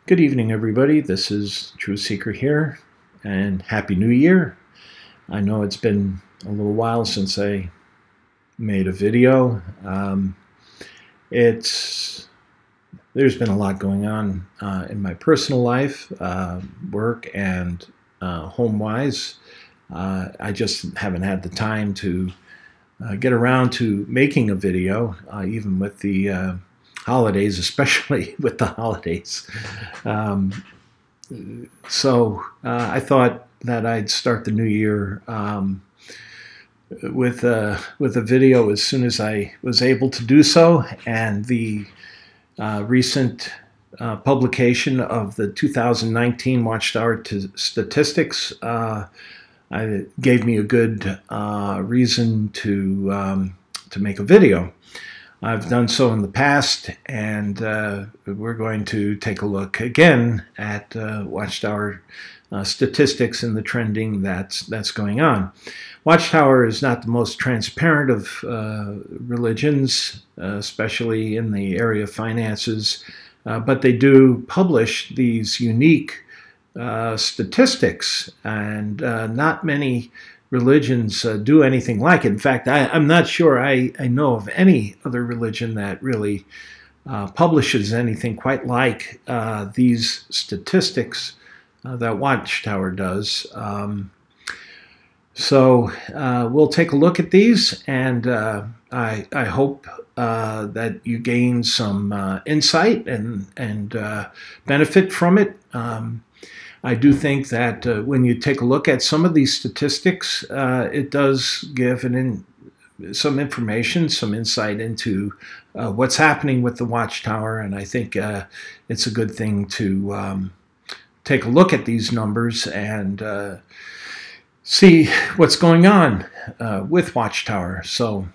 Good evening, everybody. This is Truth Seeker here, and Happy New Year. I know it's been a little while since I made a video. There's been a lot going on in my personal life, work and home-wise. I just haven't had the time to get around to making a video, even with the holidays, especially with the holidays. So I thought that I'd start the new year with a video as soon as I was able to do so, and the recent publication of the 2019 Watchtower statistics gave me a good reason to make a video. I've done so in the past, and we're going to take a look again at Watchtower statistics and the trending that's going on. Watchtower is not the most transparent of religions, especially in the area of finances, but they do publish these unique statistics, and not many religions do anything like it. In fact, I'm not sure I know of any other religion that really publishes anything quite like these statistics that Watchtower does. So we'll take a look at these, and I hope that you gain some insight and benefit from it. I do think that when you take a look at some of these statistics, it does give some information, some insight into what's happening with the Watchtower, and I think it's a good thing to take a look at these numbers and see what's going on with Watchtower. So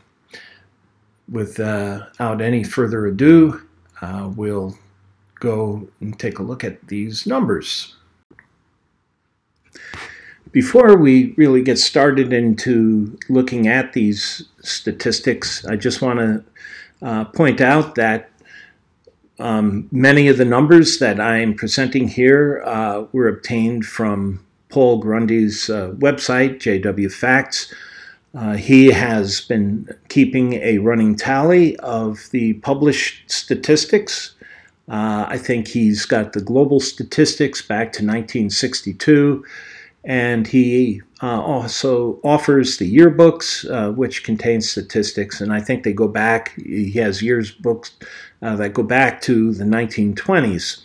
without any further ado, we'll go and take a look at these numbers. Before we really get started into looking at these statistics, I just want to point out that many of the numbers that I'm presenting here were obtained from Paul Grundy's website, JW Facts. He has been keeping a running tally of the published statistics. I think he's got the global statistics back to 1962. And he also offers the yearbooks, which contain statistics, and I think they go back, he has yearbooks that go back to the 1920s.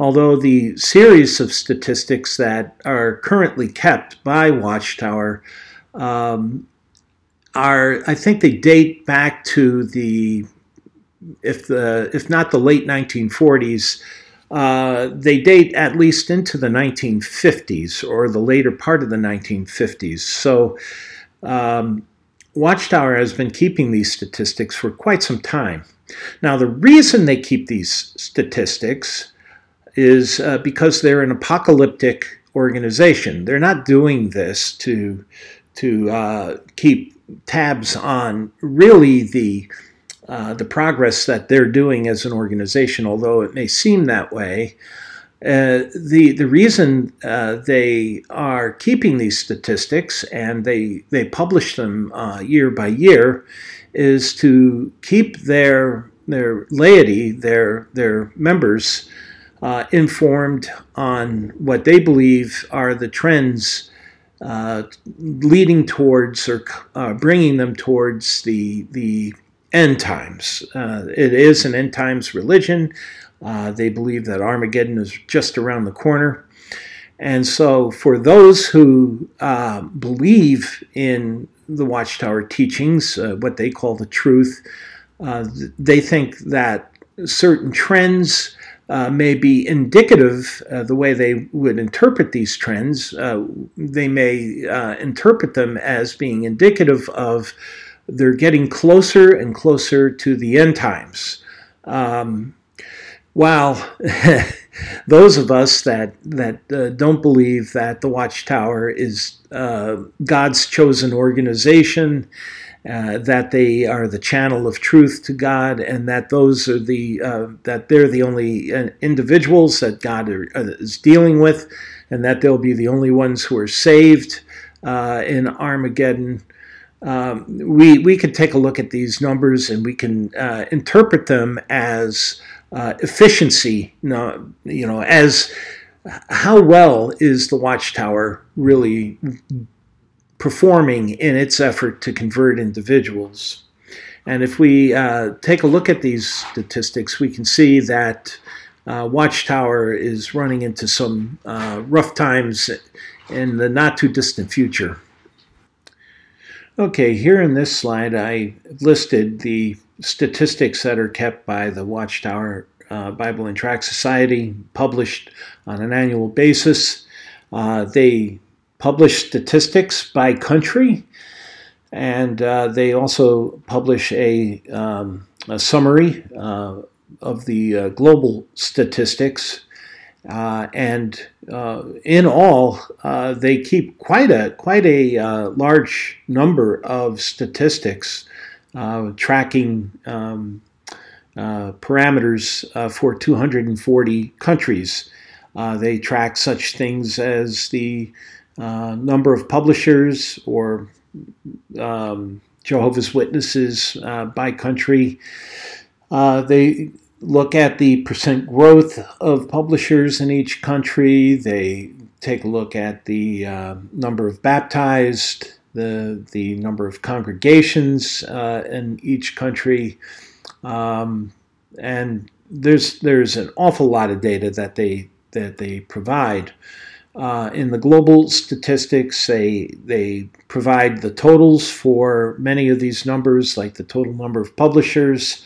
Although the series of statistics that are currently kept by Watchtower I think they date back to if not the late 1940s, they date at least into the 1950s or the later part of the 1950s. So Watchtower has been keeping these statistics for quite some time. Now, the reason they keep these statistics is because they're an apocalyptic organization. They're not doing this to keep tabs on really the progress that they're doing as an organization, although it may seem that way. The reason they are keeping these statistics, and they publish them year by year, is to keep their laity, their members, informed on what they believe are the trends leading towards or bringing them towards the end times. It is an end times religion. They believe that Armageddon is just around the corner. And so for those who believe in the Watchtower teachings, what they call the truth, they think that certain trends may be indicative, the way they would interpret these trends, they may interpret them as being indicative of they're getting closer and closer to the end times. While those of us that don't believe that the Watchtower is God's chosen organization that they are the channel of truth to God, and that those are that they're the only individuals that God is dealing with, and that they'll be the only ones who are saved in Armageddon. We can take a look at these numbers, and we can interpret them as efficiency. As how well is the Watchtower really performing in its effort to convert individuals. And if we take a look at these statistics, we can see that Watchtower is running into some rough times in the not too distant future. Okay, here in this slide I listed the statistics that are kept by the Watchtower Bible and Tract Society, published on an annual basis. They publish statistics by country, and they also publish a summary of the global statistics. And in all, they keep quite a large number of statistics, tracking parameters for 240 countries. They track such things as the number of publishers or Jehovah's Witnesses by country. They look at the percent growth of publishers in each country. They take a look at the number of baptized, the number of congregations in each country, and there's an awful lot of data that they provide. In the global statistics, they provide the totals for many of these numbers, like the total number of publishers.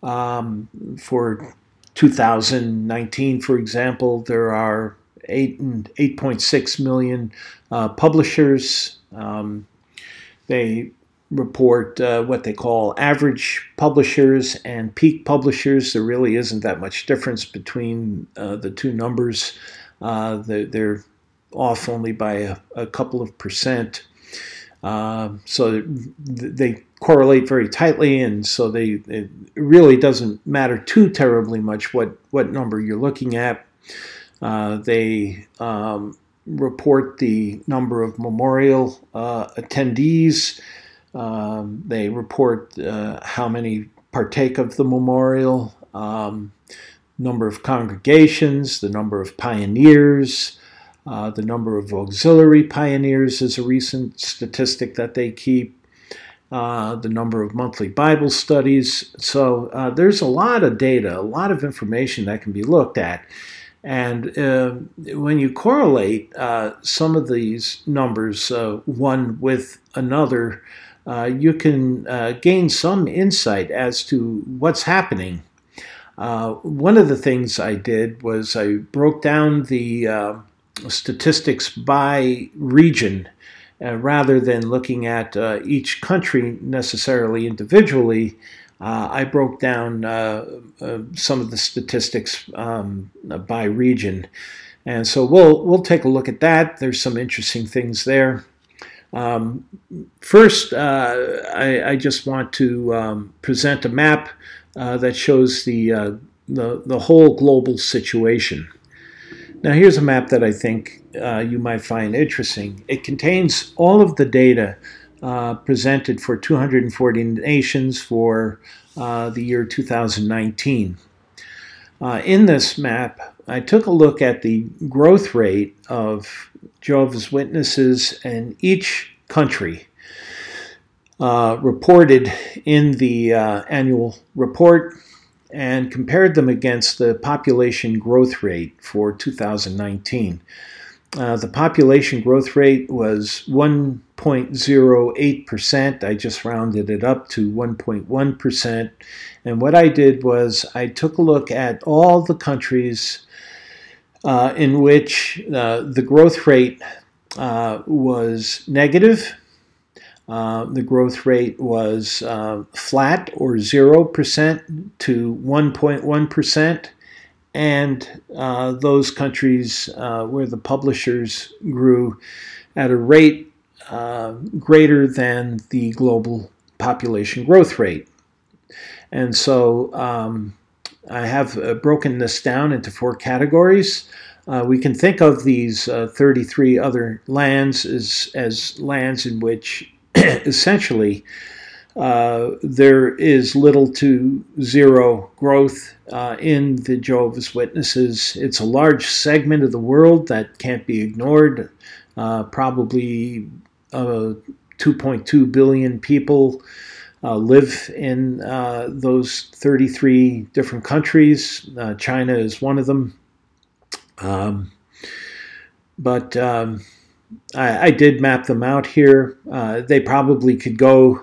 For 2019, for example, there are 8.6 million publishers. They report what they call average publishers and peak publishers. There really isn't that much difference between the two numbers. They're off only by a couple of percent. So they correlate very tightly, and so it really doesn't matter too terribly much what number you're looking at. They report the number of memorial attendees. They report how many partake of the memorial, number of congregations, the number of pioneers, the number of auxiliary pioneers is a recent statistic that they keep, the number of monthly Bible studies. So there's a lot of data, a lot of information that can be looked at. And when you correlate some of these numbers, one with another, you can gain some insight as to what's happening. One of the things I did was I broke down the statistics by region, rather than looking at each country necessarily individually. I broke down some of the statistics by region, and so we'll take a look at that. There's some interesting things there. First, I just want to present a map that shows the whole global situation. Now, here's a map that I think you might find interesting. It contains all of the data presented for 240 nations for the year 2019. In this map, I took a look at the growth rate of Jehovah's Witnesses in each country reported in the annual report, and compared them against the population growth rate for 2019. The population growth rate was 1.08%. I just rounded it up to 1.1%. And what I did was I took a look at all the countries in which the growth rate was negative. The growth rate was flat, or 0% to 1.1%, and those countries where the publishers grew at a rate greater than the global population growth rate. And so I have broken this down into 4 categories. We can think of these 33 other lands as lands in which essentially there is little to zero growth in the Jehovah's Witnesses. It's a large segment of the world that can't be ignored. Probably 2.2 billion people live in those 33 different countries. China is one of them. But I did map them out here. They probably could go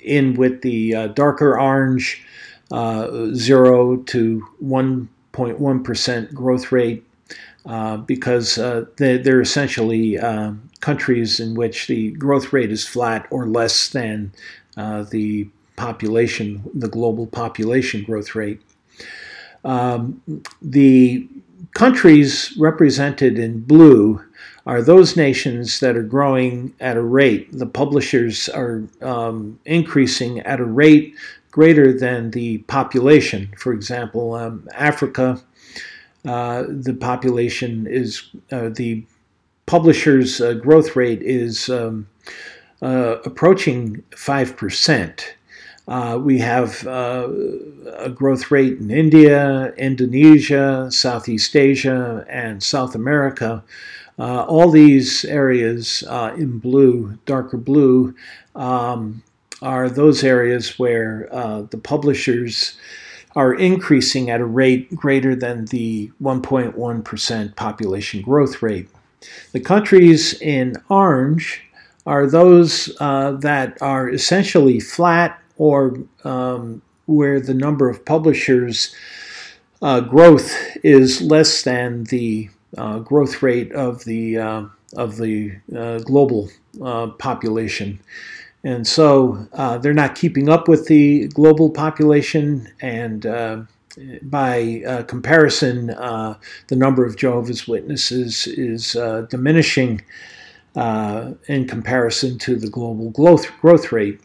in with the darker orange, 0 to 1.1% growth rate, because they're essentially countries in which the growth rate is flat or less than the global population growth rate. The countries represented in blue are those nations that are growing at a rate. The publishers are increasing at a rate greater than the population. For example, Africa, the population is, the publishers' growth rate is approaching 5%. We have a growth rate in India, Indonesia, Southeast Asia, and South America. All these areas in blue, darker blue, are those areas where the publishers are increasing at a rate greater than the 1.1% population growth rate. The countries in orange are those that are essentially flat, or where the number of publishers growth is less than the growth rate of the global population. And so they're not keeping up with the global population, and by comparison, the number of Jehovah's Witnesses is diminishing in comparison to the global growth rate.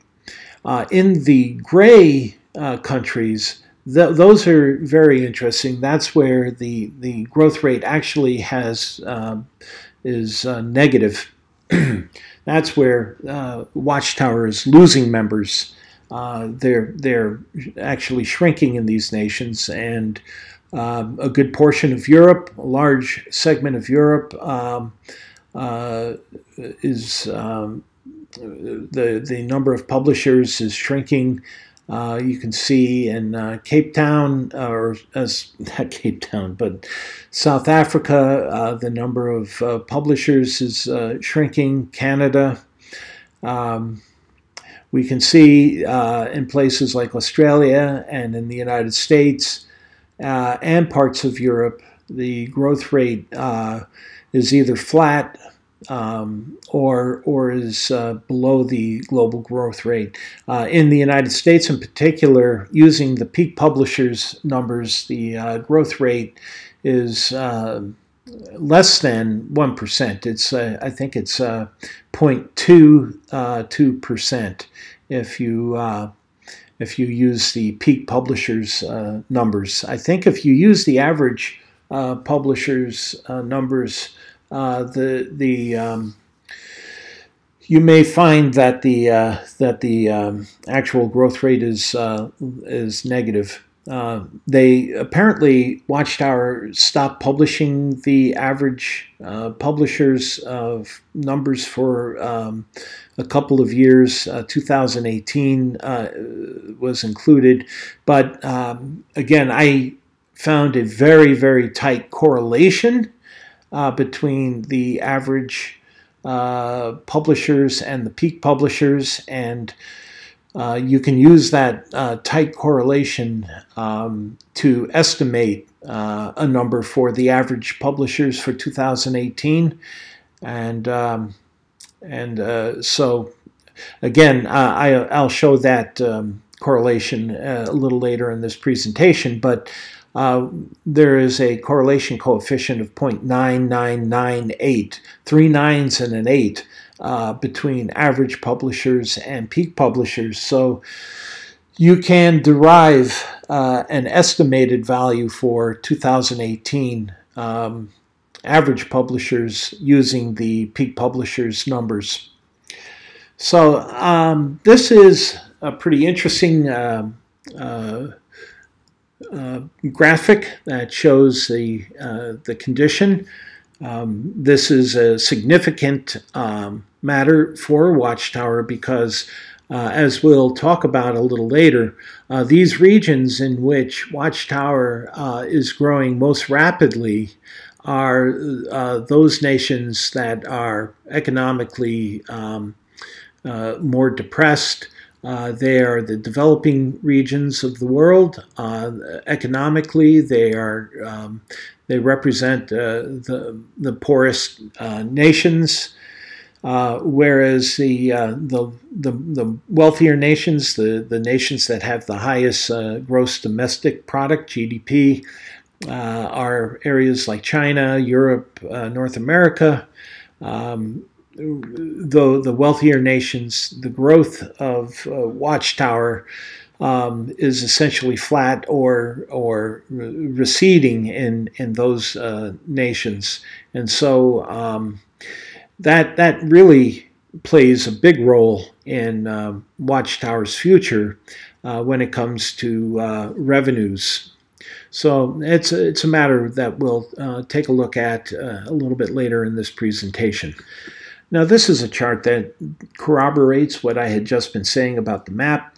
In the gray countries, those are very interesting. That's where the growth rate actually is negative. That's where Watchtower is losing members. They're actually shrinking in these nations, and a good portion of Europe, a large segment of Europe, is the number of publishers is shrinking. You can see in Cape Town, or not Cape Town, but South Africa, the number of publishers is shrinking. Canada. We can see in places like Australia and in the United States and parts of Europe, the growth rate is either flat or is below the global growth rate. In the United States in particular, using the peak publishers numbers, the growth rate is less than 1%. It's I think it's 0.22% if you use the peak publishers numbers. I think if you use the average publishers numbers, you may find that the actual growth rate is negative. They apparently, Watchtower stopped publishing the average publishers of numbers for a couple of years. 2018 was included, but again, I found a very, very tight correlation between the average publishers and the peak publishers, and you can use that tight correlation to estimate a number for the average publishers for 2018, and so again, I'll show that correlation a little later in this presentation, but there is a correlation coefficient of 0.9998, 3 nines and an 8 between average publishers and peak publishers. So you can derive an estimated value for 2018 average publishers using the peak publishers numbers. So this is a pretty interesting graphic that shows the condition. This is a significant matter for Watchtower because, as we'll talk about a little later, these regions in which Watchtower is growing most rapidly are those nations that are economically more depressed. They are the developing regions of the world. Economically, they represent the poorest nations, whereas the wealthier nations, the nations that have the highest gross domestic product (GDP), are areas like China, Europe, North America. Though the wealthier nations, the growth of Watchtower is essentially flat or receding in those nations, and so that really plays a big role in Watchtower's future when it comes to revenues. So it's a matter that we'll take a look at a little bit later in this presentation. Now, this is a chart that corroborates what I had just been saying about the map.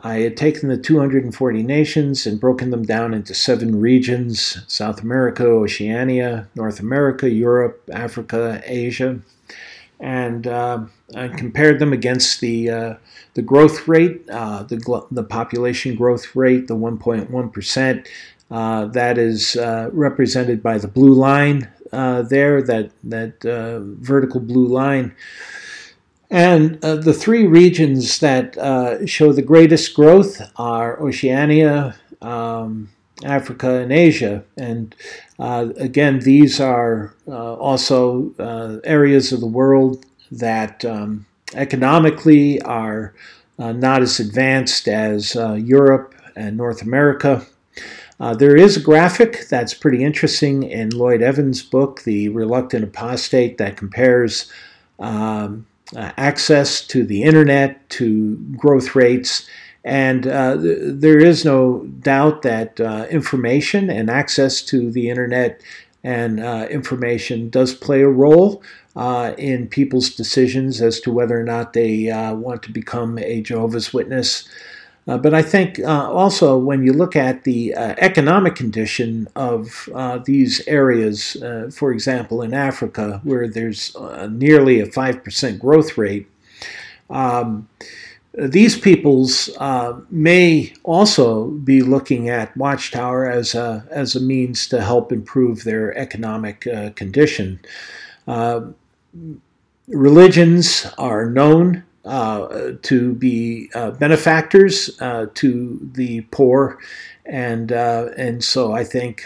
I had taken the 240 nations and broken them down into 7 regions: South America, Oceania, North America, Europe, Africa, Asia. And I compared them against the growth rate, the population growth rate, the 1.1%. That is represented by the blue line there, that vertical blue line. And the 3 regions that show the greatest growth are Oceania, Africa, and Asia. And again, these are also areas of the world that economically are not as advanced as Europe and North America. There is a graphic that's pretty interesting in Lloyd Evans' book, The Reluctant Apostate, that compares access to the internet to growth rates. And there is no doubt that information and access to the internet and information does play a role in people's decisions as to whether or not they want to become a Jehovah's Witness. But I think also when you look at the economic condition of these areas, for example, in Africa, where there's nearly a 5% growth rate, these peoples may also be looking at Watchtower as a means to help improve their economic condition. Religions are known to be benefactors to the poor, and so I think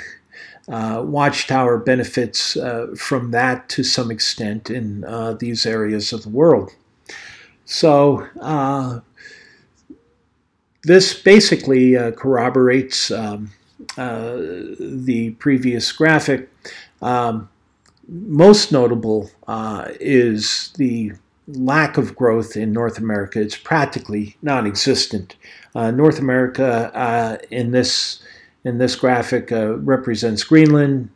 Watchtower benefits from that to some extent in these areas of the world. So this basically corroborates the previous graphic. Most notable is the lack of growth in North America. It's practically non-existent. North America in this graphic represents Greenland,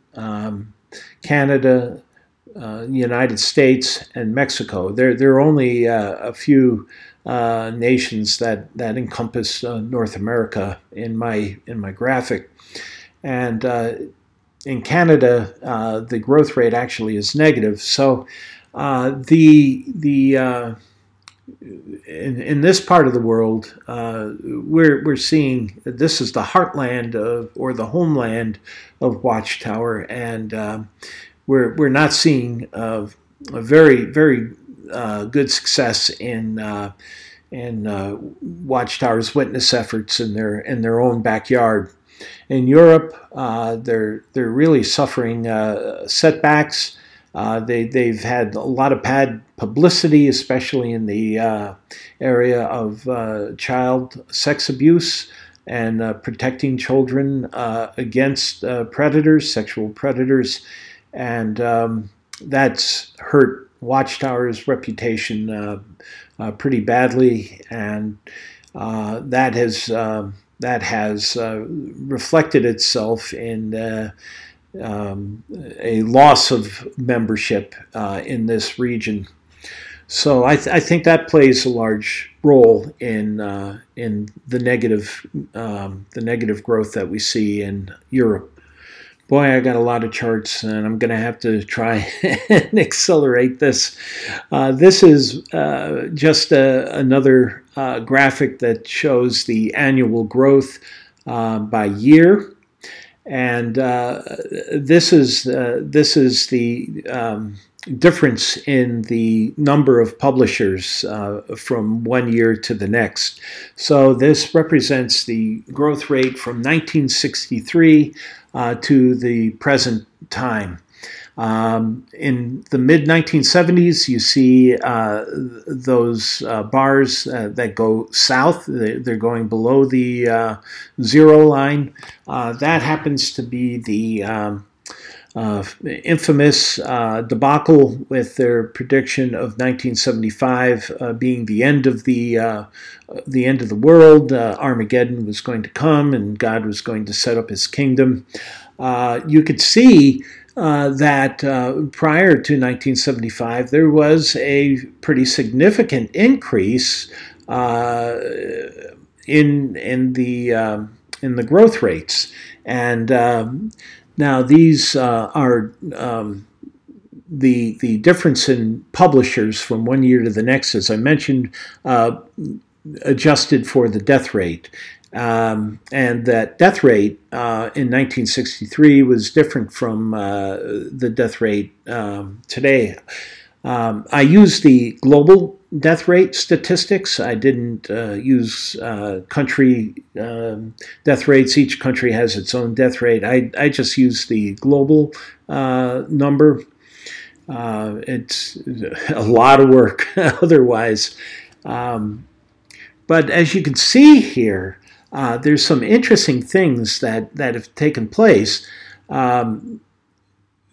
Canada, United States, and Mexico. There are only a few nations that encompass North America in my graphic, and in Canada the growth rate actually is negative. So in this part of the world, we're seeing this is the heartland or the homeland of Watchtower, and we're not seeing a very good success in Watchtower's witness efforts in their own backyard. In Europe, they're really suffering setbacks. They've had a lot of bad publicity, especially in the area of child sex abuse and protecting children against predators, sexual predators, and that's hurt Watchtower's reputation pretty badly, and that has reflected itself in a loss of membership in this region. So I think that plays a large role in the negative growth that we see in Europe. Boy, I got a lot of charts, and I'm going to have to try and accelerate this. This is just another graphic that shows the annual growth by year, and this is the difference in the number of publishers from one year to the next. So this represents the growth rate from 1963 to the present time. In the mid-1970s, you see those bars that go south. They're going below the zero line. That happens to be the infamous debacle with their prediction of 1975 being the end of the world. Armageddon was going to come, and God was going to set up His kingdom. You could see that prior to 1975, there was a pretty significant increase in the growth rates, and now these are the difference in publishers from one year to the next, as I mentioned, adjusted for the death rate. And that death rate in 1963 was different from the death rate today. I used the global death rate statistics. I didn't use country death rates. Each country has its own death rate. I just used the global number. It's a lot of work otherwise. But as you can see here, there's some interesting things that have taken place.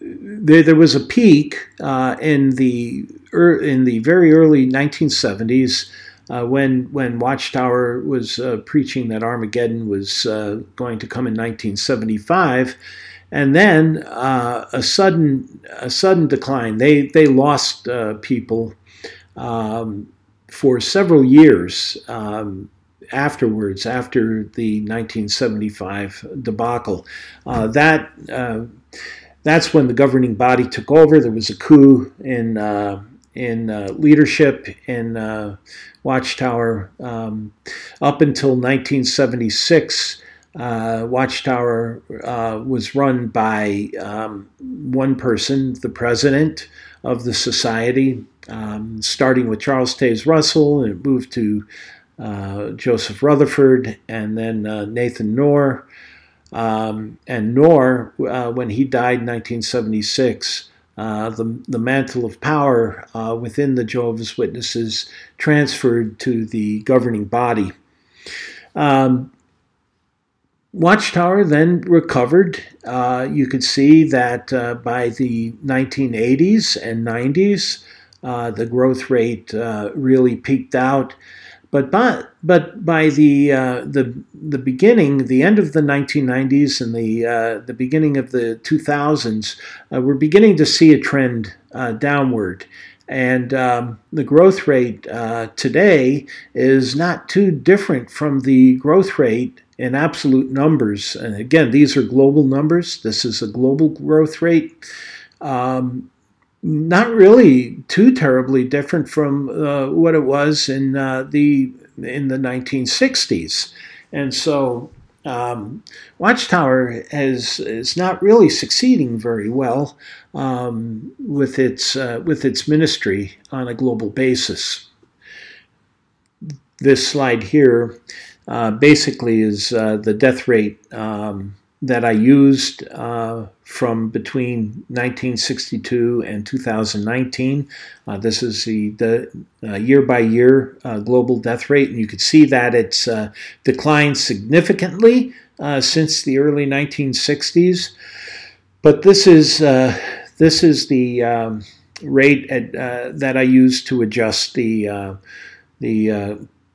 There was a peak in the very early 1970s when Watchtower was preaching that Armageddon was going to come in 1975, and then a sudden decline. They lost people for several years afterwards, after the 1975 debacle. That's when the governing body took over. There was a coup in leadership in Watchtower. Up until 1976, Watchtower was run by one person, the president of the society, starting with Charles Taze Russell, and it moved to Joseph Rutherford, and then Nathan Knorr. And Knorr, when he died in 1976, the mantle of power within the Jehovah's Witnesses transferred to the governing body. Watchtower then recovered. You could see that by the 1980s and 90s, the growth rate really peaked out. But by the beginning, the end of the 1990s and the beginning of the 2000s, we're beginning to see a trend downward. And the growth rate today is not too different from the growth rate in absolute numbers. And again, these are global numbers. This is a global growth rate. Not really too terribly different from what it was in the 1960s. And so Watchtower is not really succeeding very well with its ministry on a global basis. This slide here basically is the death rate that I used from between 1962 and 2019. This is the year-by-year global death rate, and you can see that it's declined significantly since the early 1960s. But this is the rate that I use to adjust the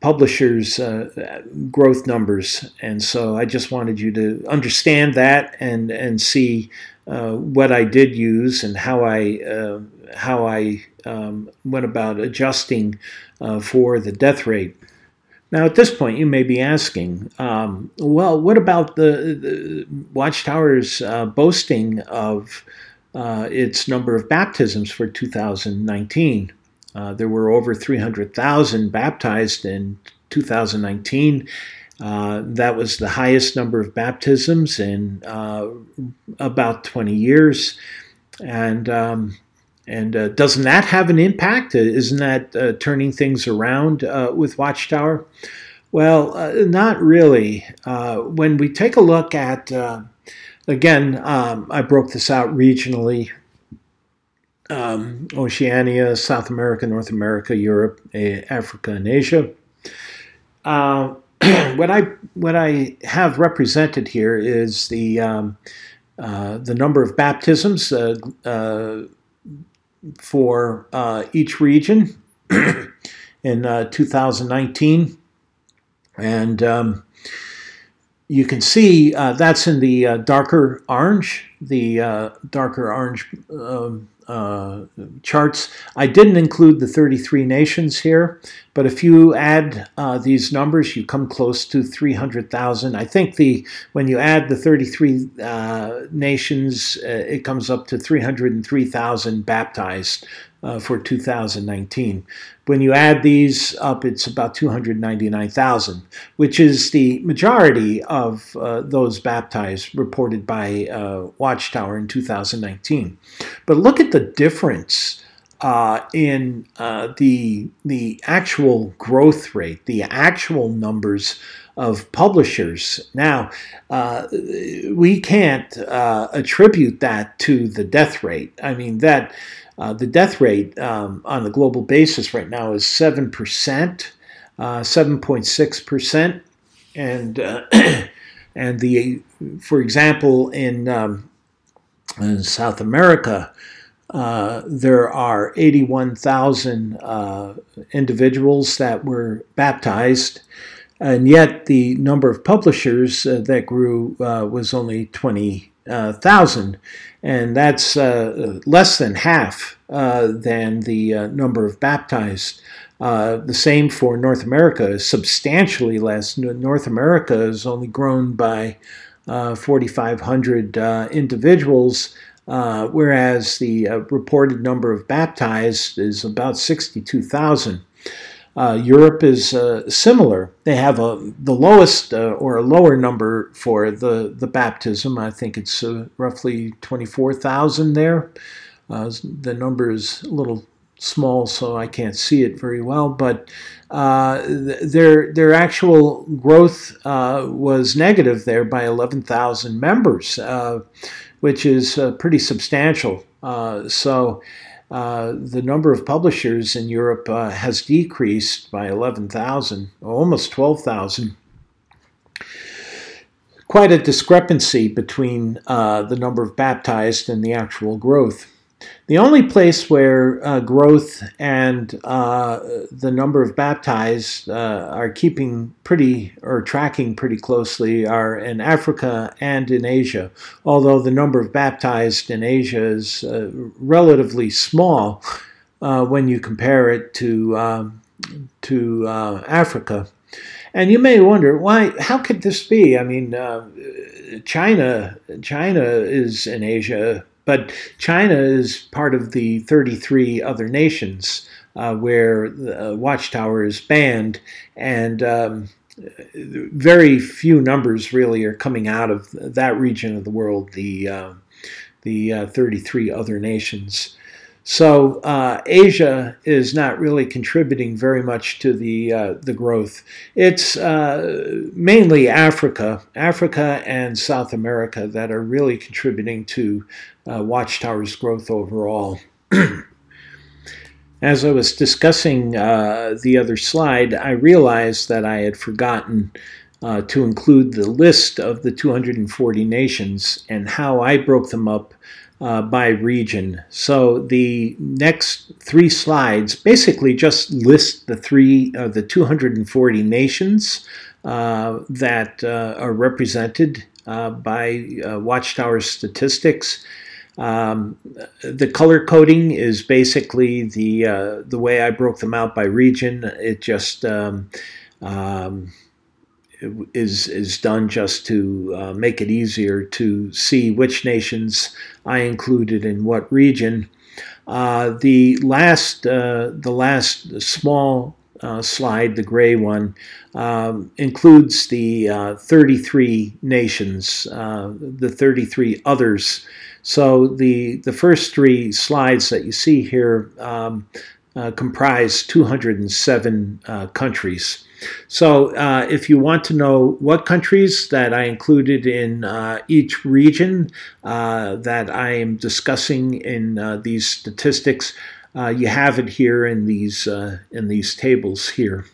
publishers' growth numbers, and so I just wanted you to understand that and see what I did use and how I went about adjusting for the death rate. Now, at this point, you may be asking, well, what about the Watchtower's boasting of its number of baptisms for 2019? There were over 300,000 baptized in 2019. That was the highest number of baptisms in about 20 years. And doesn't that have an impact? Isn't that turning things around with Watchtower? Well, not really. When we take a look at, again, I broke this out regionally. Oceania, South America, North America, Europe, Africa, and Asia. What I have represented here is the number of baptisms for each region in 2019, and you can see that's in the darker orange. The darker orange charts. I didn't include the 33 nations here, but if you add these numbers, you come close to 300,000. I think when you add the 33 nations, it comes up to 303,000 baptized for 2019. When you add these up, it's about 299,000, which is the majority of those baptized reported by Watchtower in 2019. But look at the difference in the actual growth rate, the actual numbers of publishers. Now, we can't attribute that to the death rate. I mean, the death rate on a global basis right now is 7%, 7.6%, and for example, in South America, there are 81,000 individuals that were baptized, and yet the number of publishers that grew was only 20,000, and that's less than half than the number of baptized. The same for North America, substantially less. North America has only grown by 4,500 individuals, whereas the reported number of baptized is about 62,000. Europe is similar. They have the lowest or a lower number for the baptism. I think it's roughly 24,000 there. The number is a little small, so I can't see it very well, but their actual growth was negative there by 11,000 members, which is pretty substantial. So the number of publishers in Europe has decreased by 11,000, almost 12,000. Quite a discrepancy between the number of baptized and the actual growth. The only place where growth and the number of baptized are keeping pretty or tracking pretty closely are in Africa and in Asia, although the number of baptized in Asia is relatively small when you compare it to Africa. And you may wonder, why? How could this be? I mean, China is in Asia, but China is part of the 33 other nations where Watchtower is banned, and very few numbers really are coming out of that region of the world, the 33 other nations. So Asia is not really contributing very much to the growth. It's mainly Africa and South America that are really contributing to Watchtower's growth overall. As I was discussing the other slide, I realized that I had forgotten to include the list of the 240 nations and how I broke them up by region. So the next 3 slides basically just list the 240 nations that are represented by Watchtower statistics. The color coding is basically the way I broke them out by region. It just is done just to make it easier to see which nations I included in what region. The last small slide, the gray one, includes the 33 nations, the 33 others. So the first 3 slides that you see here comprise 207 countries. So if you want to know what countries that I included in each region that I am discussing in these statistics, you have it here in these tables here.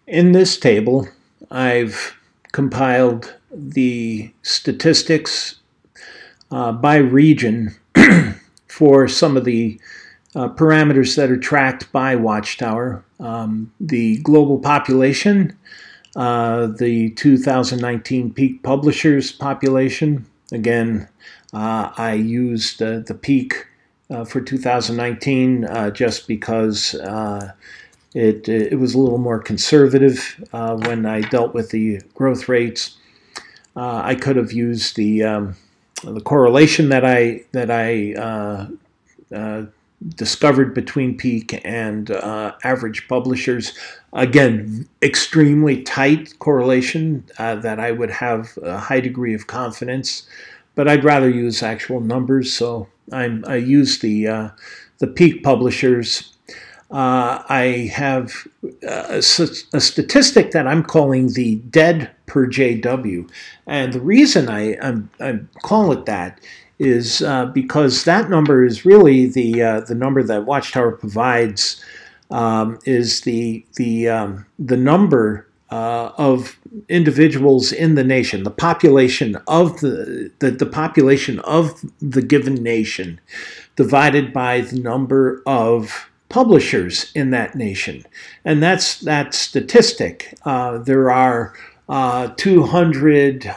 In this table, I've compiled the statistics by region for some of the parameters that are tracked by Watchtower. The global population, the 2019 peak publishers population. Again, I used the peak for 2019 just because it was a little more conservative when I dealt with the growth rates. I could have used the correlation that I discovered between peak and average publishers. Again, extremely tight correlation that I would have a high degree of confidence, but I'd rather use actual numbers, so I use the peak publishers. I have a statistic that I'm calling the dead per JW, and the reason I call it that is because that number is really the number that Watchtower provides, is the number of individuals in the nation, the population of the population of the given nation, divided by the number of publishers in that nation, and that's that statistic. There are 200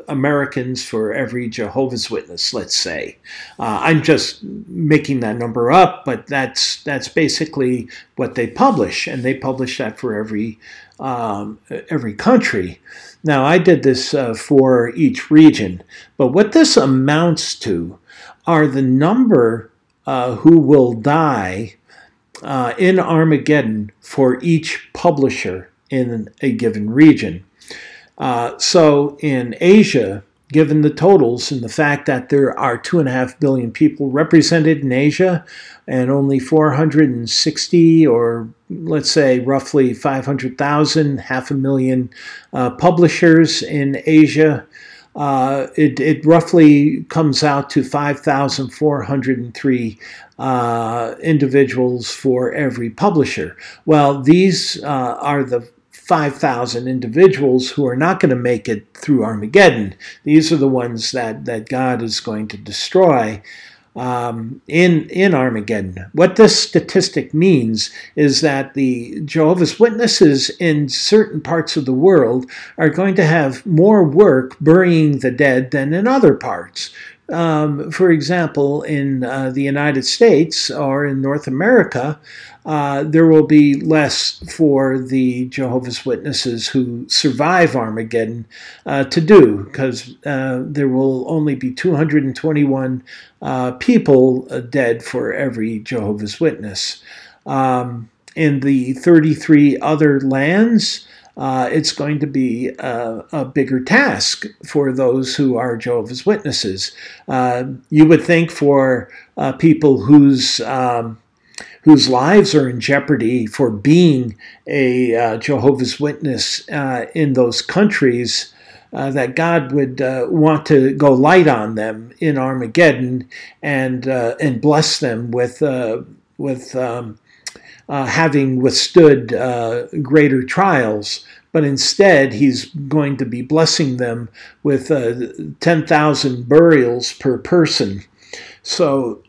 Americans for every Jehovah's Witness, let's say. I'm just making that number up, but that's basically what they publish, and they publish that for every country. Now, I did this for each region, but what this amounts to are the number who will die in Armageddon for each publisher in a given region. So in Asia, given the totals and the fact that there are 2.5 billion people represented in Asia and only 460, or let's say roughly 500,000, 500,000 publishers in Asia, it roughly comes out to 5,403 individuals for every publisher. Well, these are the 5,000 individuals who are not going to make it through Armageddon. These are the ones that God is going to destroy in Armageddon. What this statistic means is that the Jehovah's Witnesses in certain parts of the world are going to have more work burying the dead than in other parts. For example, in the United States or in North America, there will be less for the Jehovah's Witnesses who survive Armageddon to do, because there will only be 221 people dead for every Jehovah's Witness. In the 33 other lands, it's going to be a bigger task for those who are Jehovah's Witnesses. You would think for people whose lives are in jeopardy for being a Jehovah's Witness in those countries, that God would want to go light on them in Armageddon and bless them with having withstood greater trials. But instead, he's going to be blessing them with 10,000 burials per person. So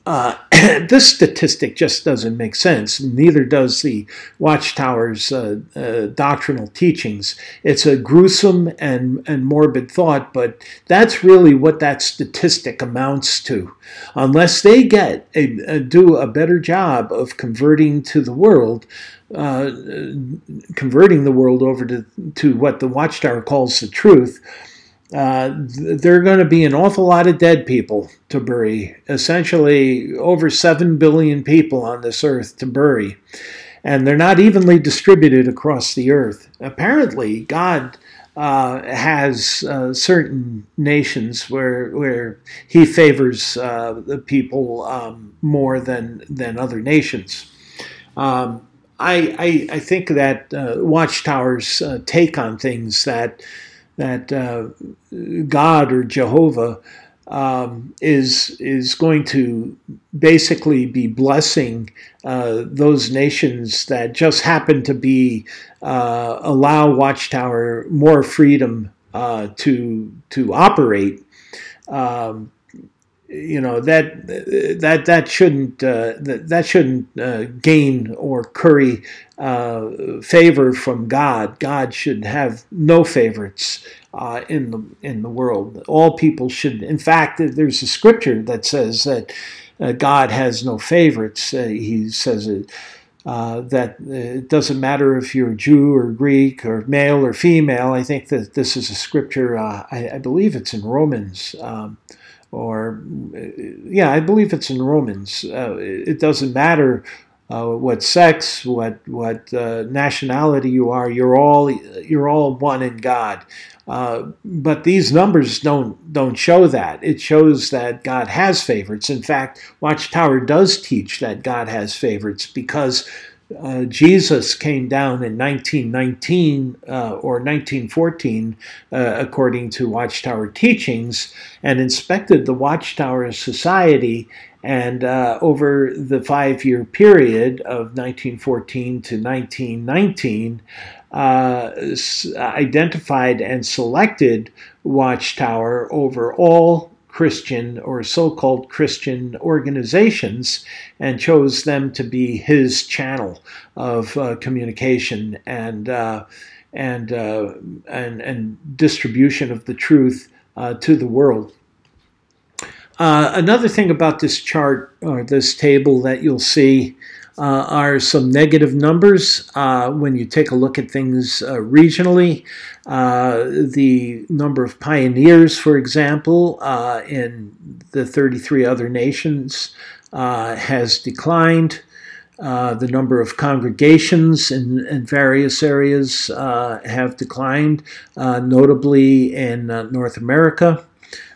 this statistic just doesn't make sense. Neither does the Watchtower's doctrinal teachings. It's a gruesome and morbid thought, but that's really what that statistic amounts to. Unless they do a better job of converting the world over to what the Watchtower calls the truth, there are going to be an awful lot of dead people to bury, essentially over 7 billion people on this earth to bury. And they're not evenly distributed across the earth. Apparently, God has certain nations where he favors the people more than other nations. I think that Watchtower's take on things that God or Jehovah is going to basically be blessing those nations that just happen to be allow Watchtower more freedom to operate. That shouldn't gain or curry favor from God. God should have no favorites in the world. All people should. In fact, there's a scripture that says that God has no favorites. He says that it doesn't matter if you're Jew or Greek or male or female. I think that this is a scripture. I believe it's in Romans. I believe it's in Romans. It doesn't matter what sex, what nationality you are. You're all one in God. But these numbers don't show that. It shows that God has favorites. In fact, Watchtower does teach that God has favorites because Jesus came down in 1919 or 1914, according to Watchtower teachings, and inspected the Watchtower Society. And over the 5-year period of 1914 to 1919, identified and selected Watchtower over all Christian or so-called Christian organizations and chose them to be his channel of communication and distribution of the truth to the world. Another thing about this chart or this table that you'll see are some negative numbers when you take a look at things regionally. The number of pioneers, for example, in the 33 other nations has declined. The number of congregations in various areas have declined, notably in North America,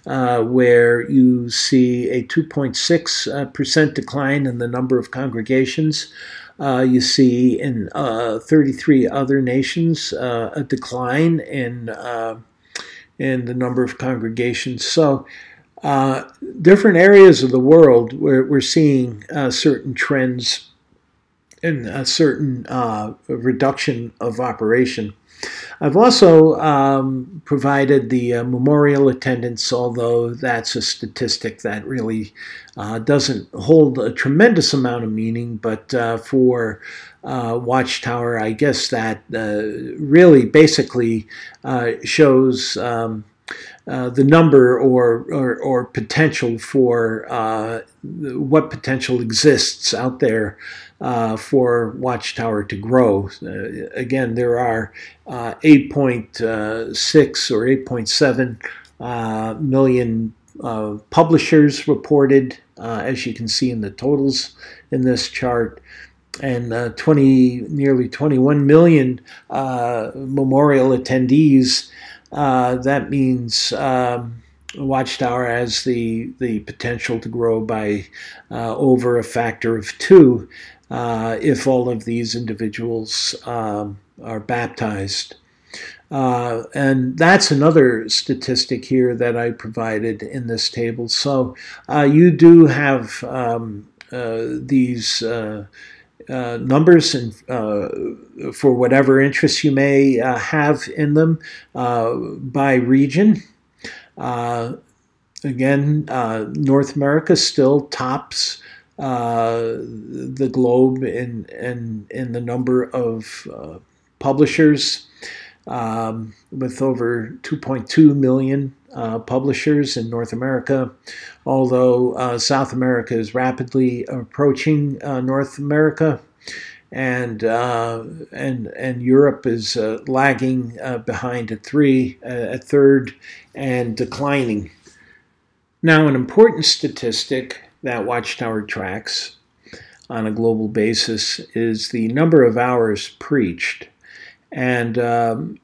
where you see a 2.6% decline in the number of congregations. You see in 33 other nations a decline in the number of congregations. So different areas of the world where we're seeing certain trends and a certain reduction of operation. I've also provided the memorial attendance, although that's a statistic that really doesn't hold a tremendous amount of meaning, but for Watchtower, I guess that really basically shows the number or potential for what potential exists out there for Watchtower to grow. Again, there are 8.6 or 8.7 million publishers reported, as you can see in the totals in this chart. and nearly 21 million memorial attendees. That means Watchtower has the potential to grow by over a factor of 2 if all of these individuals are baptized. And that's another statistic here that I provided in this table. So you do have these numbers and for whatever interests you may have in them by region. Again, North America still tops the globe in the number of publishers, with over 2.2 million publishers in North America, although South America is rapidly approaching North America, and Europe is lagging behind at third, and declining. Now, an important statistic that Watchtower tracks on a global basis is the number of hours preached. And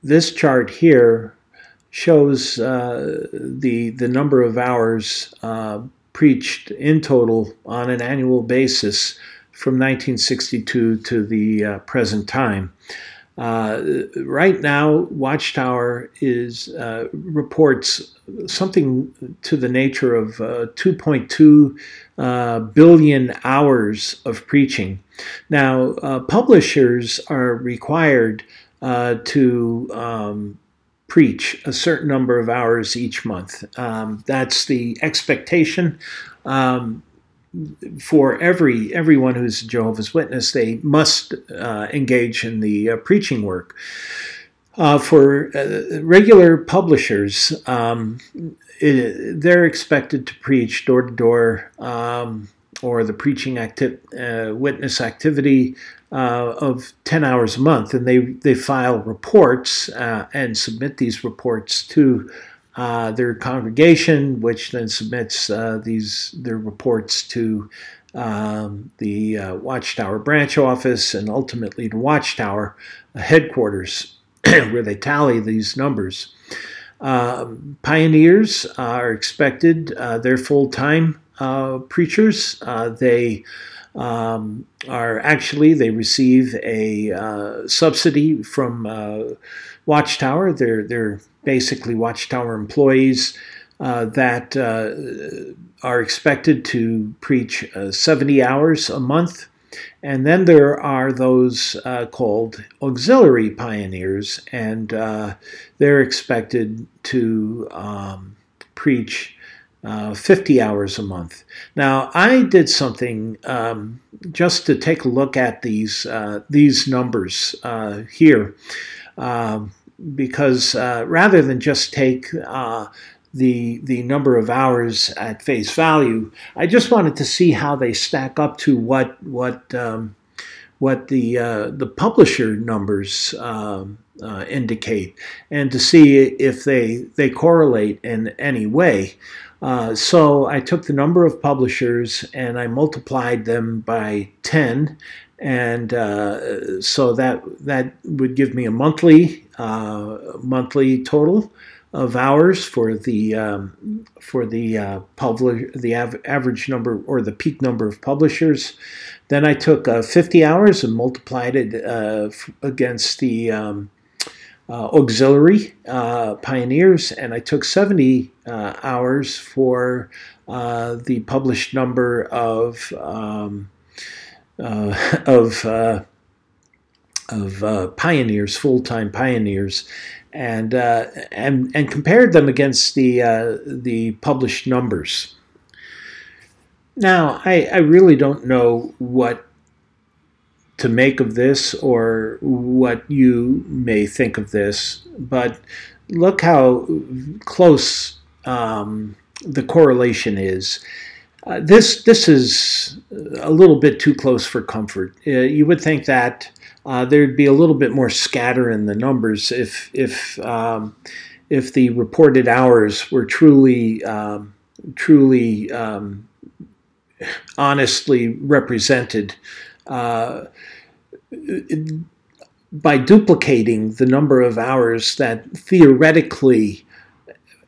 this chart here shows the number of hours preached in total on an annual basis from 1962 to the present time. Right now, Watchtower reports something to the nature of 2.2 billion hours of preaching. Now, publishers are required to preach a certain number of hours each month. That's the expectation. For everyone who's a Jehovah's Witness, they must engage in the preaching work. For regular publishers, they're expected to preach door to door, or the preaching witness activity of 10 hours a month, and they file reports and submit these reports to their congregation, which then submits their reports to the Watchtower branch office, and ultimately to Watchtower headquarters, where they tally these numbers. Pioneers are expected, they're full-time preachers. They receive a subsidy from Watchtower. They're basically Watchtower employees that are expected to preach 70 hours a month. And then there are those called auxiliary pioneers, and they're expected to preach 50 hours a month. Now, I did something just to take a look at these numbers here, because rather than just take the number of hours at face value, I just wanted to see how they stack up to what the publisher numbers indicate, and to see if they correlate in any way. So I took the number of publishers and I multiplied them by 10, and so that would give me a monthly total of hours for the average number, or the peak number of publishers. Then I took 50 hours and multiplied it against the auxiliary pioneers, and I took 70 hours for the published number of pioneers, full-time pioneers, and compared them against the published numbers. Now, I really don't know what to make of this, or what you may think of this, but look how close the correlation is. This is a little bit too close for comfort. You would think that there'd be a little bit more scatter in the numbers if the reported hours were truly honestly represented by duplicating the number of hours that theoretically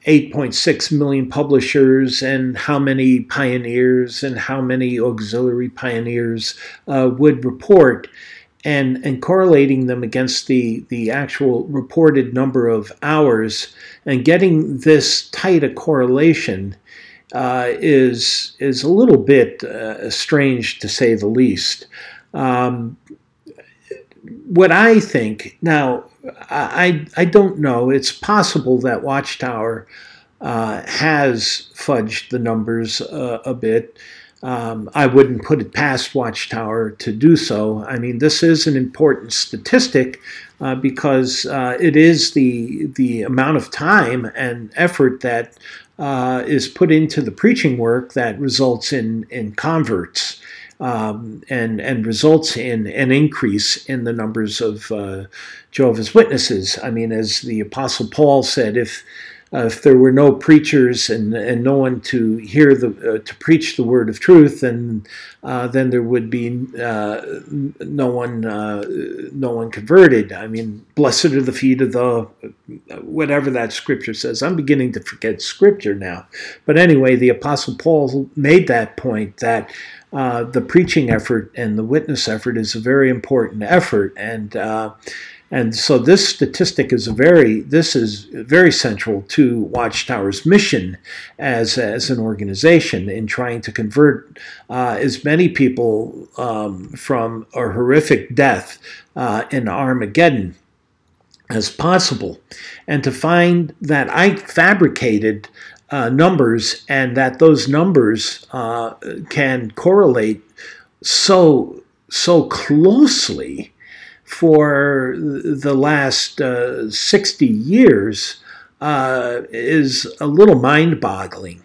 8.6 million publishers and how many pioneers and how many auxiliary pioneers would report, and correlating them against the actual reported number of hours, and getting this tight a correlation is a little bit strange, to say the least. What I think now, I don't know. It's possible that Watchtower has fudged the numbers a bit. I wouldn't put it past Watchtower to do so. I mean, this is an important statistic because it is the amount of time and effort that is put into the preaching work that results in converts. And results in an increase in the numbers of Jehovah's Witnesses. I mean, as the Apostle Paul said, if there were no preachers and no one to hear to preach the word of truth, then there would be no one converted. I mean, blessed are the feet of the whatever that scripture says. I'm beginning to forget scripture now, but anyway, the Apostle Paul made that point that the preaching effort and the witness effort is a very important effort, and so this statistic is very central to Watchtower's mission as an organization in trying to convert as many people from a horrific death in Armageddon as possible, and to find that I fabricated numbers, and that those numbers can correlate so closely for the last 60 years is a little mind-boggling.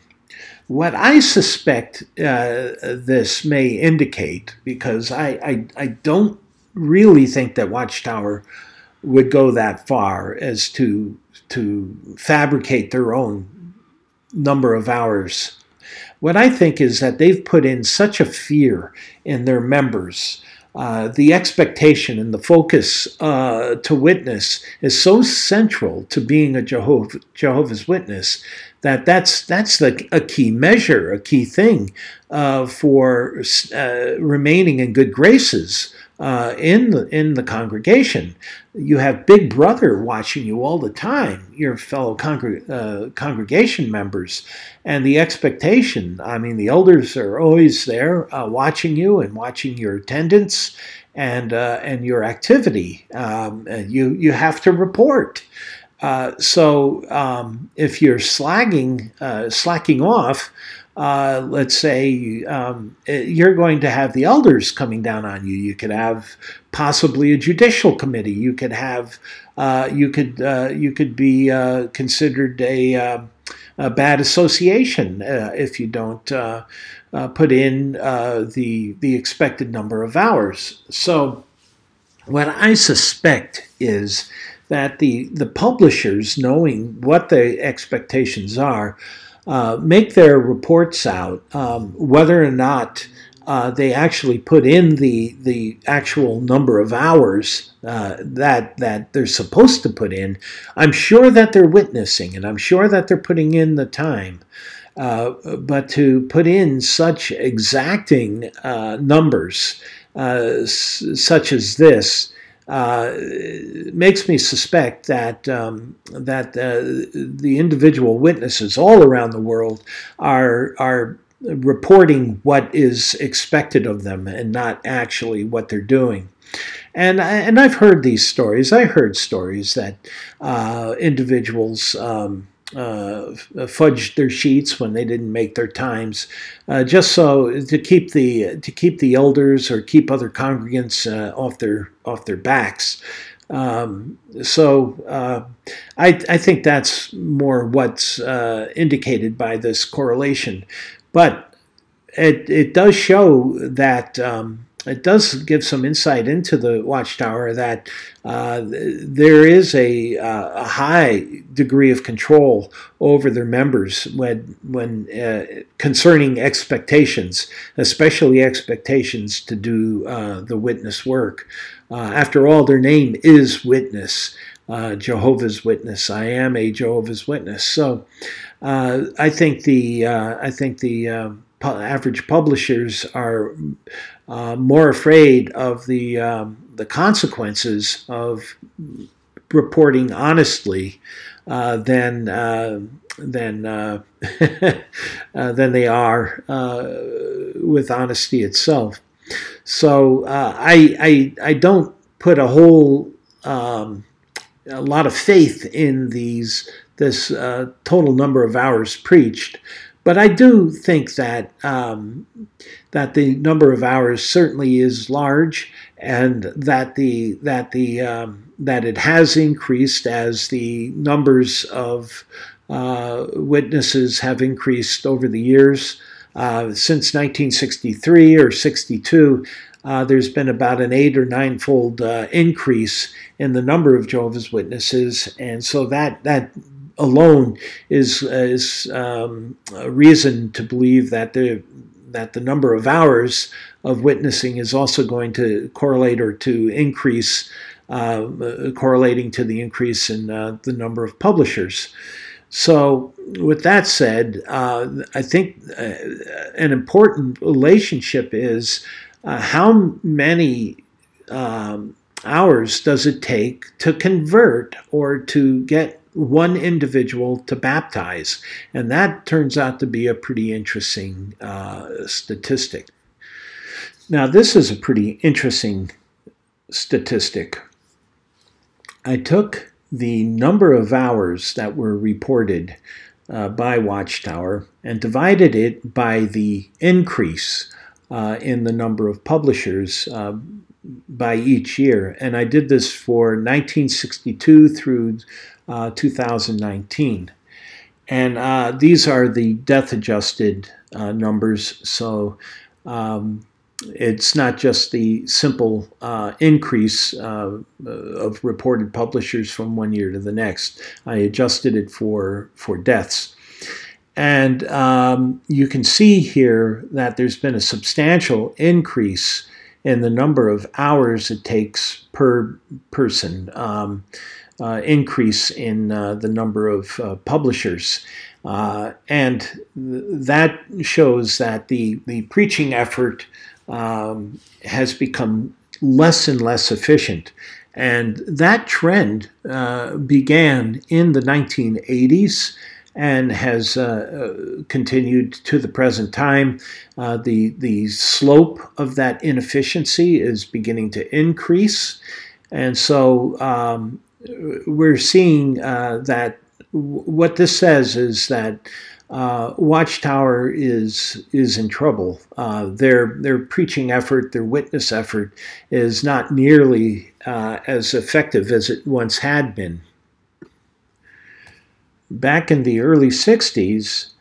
What I suspect this may indicate, because I don't really think that Watchtower would go that far as to fabricate their own number of hours. What I think is that they've put in such a fear in their members. The expectation and the focus to witness is so central to being a Jehovah's Witness that's a key measure, a key thing for remaining in good graces in the congregation. You have Big Brother watching you all the time, your fellow congregation members, and the expectation. I mean, the elders are always there watching you and watching your attendance and your activity. You have to report. So if you're slacking off, let's say you're going to have the elders coming down on you. You could have possibly a judicial committee. You could have you could be considered a bad association if you don't put in the expected number of hours. So what I suspect is that the publishers, knowing what the expectations are, make their reports out, whether or not they actually put in the actual number of hours that they're supposed to put in. I'm sure that they're witnessing, and I'm sure that they're putting in the time. But to put in such exacting numbers such as this makes me suspect that the individual witnesses all around the world are reporting what is expected of them and not actually what they're doing. And I've heard these stories. I heard stories that individuals fudged their sheets when they didn't make their times, just so to keep the elders or keep other congregants off their backs. So I think that's more what's indicated by this correlation, but it does show that it does give some insight into the Watchtower that there is a high degree of control over their members when concerning expectations, especially expectations to do the witness work. After all, their name is witness, Jehovah's Witness. I am a Jehovah's Witness. So I think the average publishers are more afraid of the consequences of reporting honestly than they are with honesty itself. So I don't put a lot of faith in this total number of hours preached. But I do think that that the number of hours certainly is large, and that it has increased as the numbers of witnesses have increased over the years. Since 1963 or 62, there's been about an 8 or 9-fold increase in the number of Jehovah's Witnesses, and so that alone is a reason to believe that the number of hours of witnessing is also going to correlate or to increase, correlating to the increase in the number of publishers. So with that said, I think an important relationship is how many hours does it take to convert or to get one individual to baptize? And that turns out to be a pretty interesting statistic. Now, this is a pretty interesting statistic. I took the number of hours that were reported by Watchtower and divided it by the increase in the number of publishers by each year. And I did this for 1962 through 2019. And these are the death-adjusted numbers, so it's not just the simple increase of reported publishers from one year to the next. I adjusted it for deaths. And you can see here that there's been a substantial increase in the number of hours it takes per person, increase in the number of publishers. And that shows that the preaching effort has become less and less efficient. And that trend began in the 1980s and has continued to the present time. The slope of that inefficiency is beginning to increase. And so we're seeing that what this says is that Watchtower is in trouble. Their preaching effort, their witness effort, is not nearly as effective as it once had been. Back in the early 60s,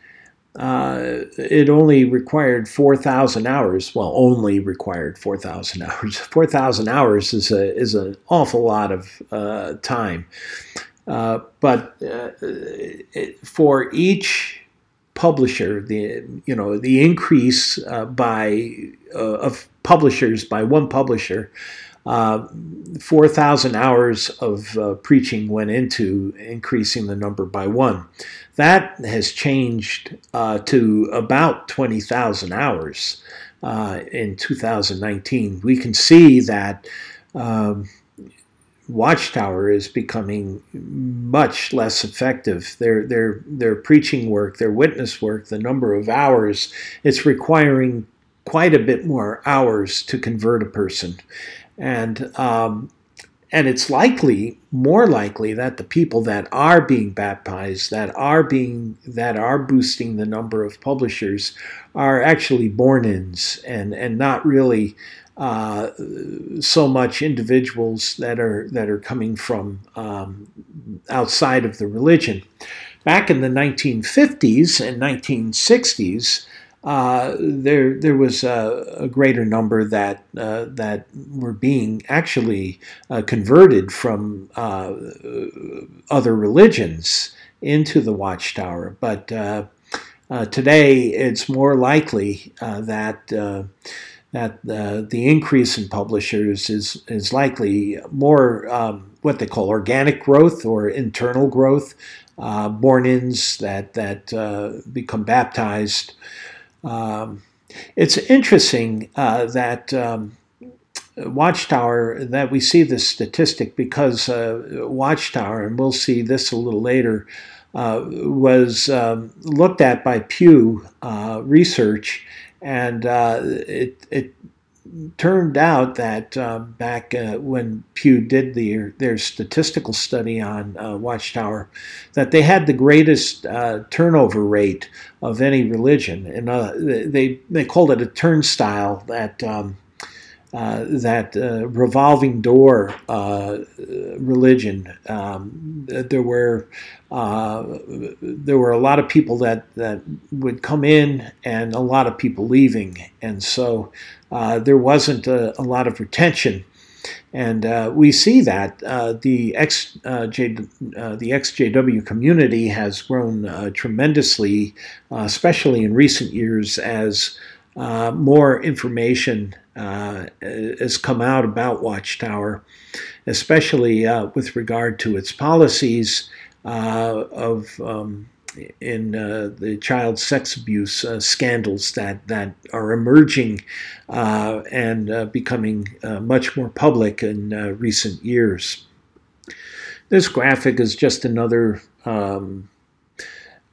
it only required 4,000 hours. Well, only required 4,000 hours. 4,000 hours is an awful lot of time. But for each publisher, the increase of publishers by one publisher, 4,000 hours of preaching went into increasing the number by one. That has changed to about 20,000 hours in 2019. We can see that Watchtower is becoming much less effective. Their preaching work, their witness work, the number of hours, it's requiring quite a bit more hours to convert a person. And it's more likely that the people that are being baptized, that are boosting the number of publishers, are actually born-ins and not really so much individuals that are coming from outside of the religion. Back in the 1950s and 1960s, there was a greater number that were being actually converted from other religions into the Watchtower. But today, it's more likely that the increase in publishers is likely more what they call organic growth or internal growth, born-ins that become baptized. It's interesting that Watchtower, that we see this statistic because Watchtower, and we'll see this a little later, was looked at by Pew Research, and it turned out that back when Pew did their statistical study on Watchtower, that they had the greatest turnover rate of any religion, and they called it a turnstile, that revolving door religion. There were a lot of people that would come in and a lot of people leaving, and so there wasn't a lot of retention. And we see that the XJW community has grown tremendously, especially in recent years, as more information has come out about Watchtower, especially with regard to its policies in the child sex abuse scandals that are emerging and becoming much more public in recent years. This graphic is just another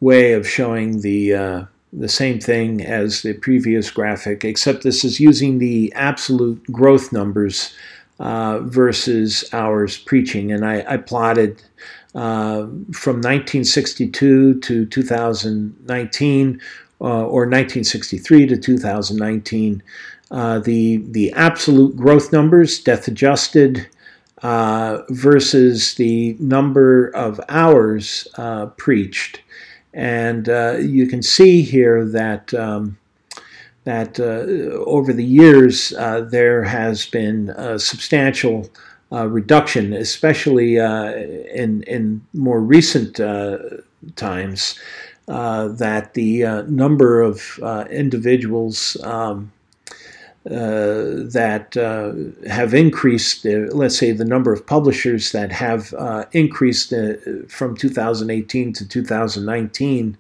way of showing the same thing as the previous graphic, except this is using the absolute growth numbers versus hours preaching. And I plotted from 1962 to 2019, or 1963 to 2019, the absolute growth numbers, death adjusted, versus the number of hours preached. And you can see here that over the years there has been a substantial reduction, especially in more recent times, that the number of individuals that have increased, let's say the number of publishers that have increased from 2018 to 2019,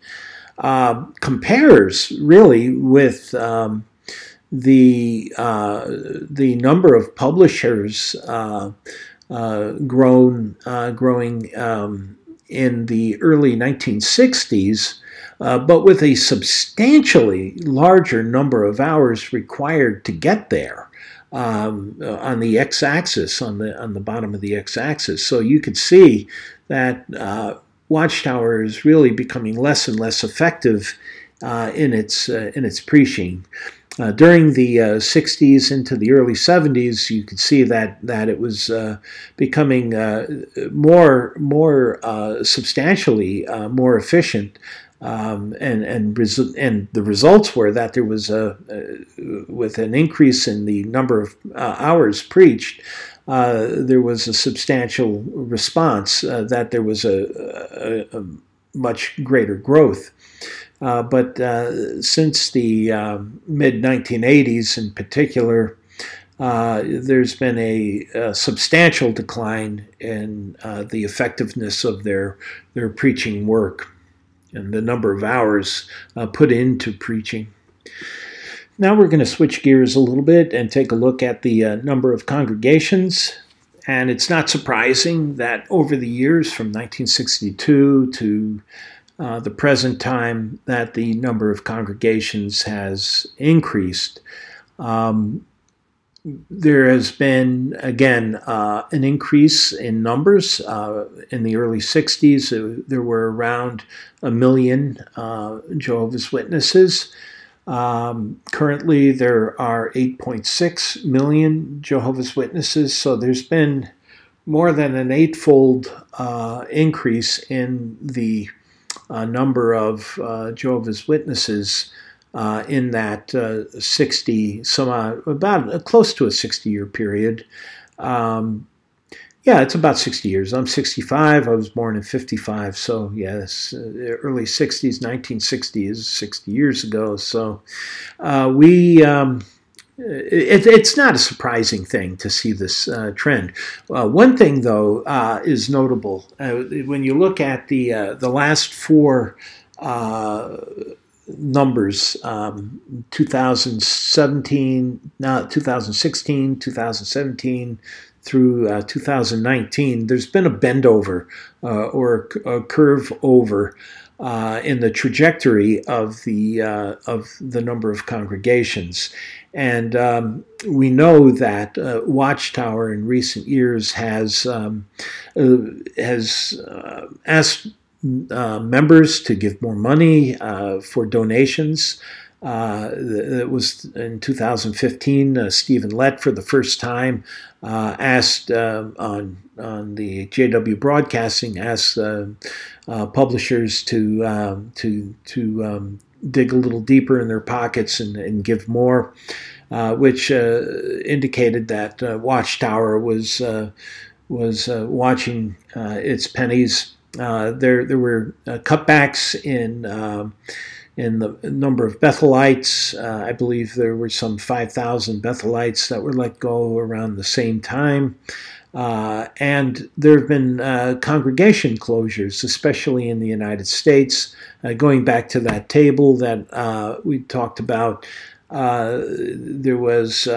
compares really with the number of publishers growing in the early 1960s, but with a substantially larger number of hours required to get there on the x-axis, on the bottom of the x-axis. So you could see that Watchtower is really becoming less and less effective in its preaching. During the 60s into the early 70s, you could see that it was becoming more substantially more efficient, and the results were that there was with an increase in the number of hours preached, there was a substantial response, that there was a much greater growth. But since the mid-1980s in particular, there's been a substantial decline in the effectiveness of their preaching work and the number of hours put into preaching. Now we're going to switch gears a little bit and take a look at the number of congregations. And it's not surprising that over the years from 1962 to the present time, that the number of congregations has increased. There has been, again, an increase in numbers. In the early 60s, there were around 1 million Jehovah's Witnesses. Currently, there are 8.6 million Jehovah's Witnesses, so there's been more than an eightfold increase in the number of Jehovah's Witnesses in that 60 some about close to a 60-year period. Yeah, it's about 60 years. I'm 65. I was born in 55. So, yes, early 60s, 1960 is 60 years ago. So, it's not a surprising thing to see this trend. One thing, though, is notable. When you look at the last four numbers, 2017, 2016, 2017, through 2019, there's been a bend over or a curve over in the trajectory of the number of congregations, and we know that Watchtower in recent years has asked members to give more money for donations. It was in 2015, Stephen Lett, for the first time, asked on the JW Broadcasting, asked publishers to dig a little deeper in their pockets and give more, which indicated that Watchtower was watching its pennies. There were cutbacks in the number of Bethelites. I believe there were some 5,000 Bethelites that were let go around the same time. And there have been congregation closures, especially in the United States. Going back to that table that we talked about, there was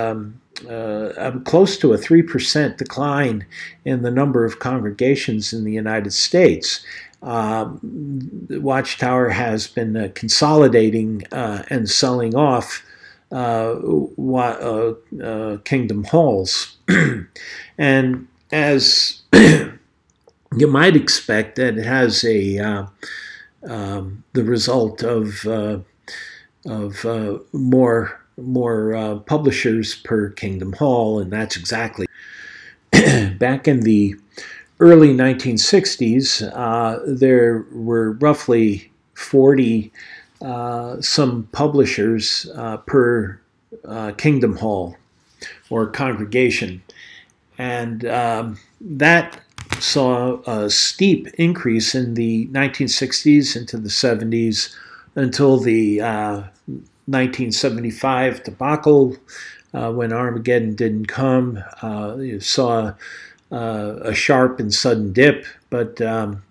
close to a 3% decline in the number of congregations in the United States. Watchtower has been consolidating and selling off kingdom halls. And as you might expect, that it has the result of more publishers per kingdom hall, and that's exactly back in the early 1960s. There were roughly 40 some publishers per kingdom hall or congregation, and that saw a steep increase in the 1960s into the 70s until the 1975 debacle, when Armageddon didn't come. You saw a sharp and sudden dip, but the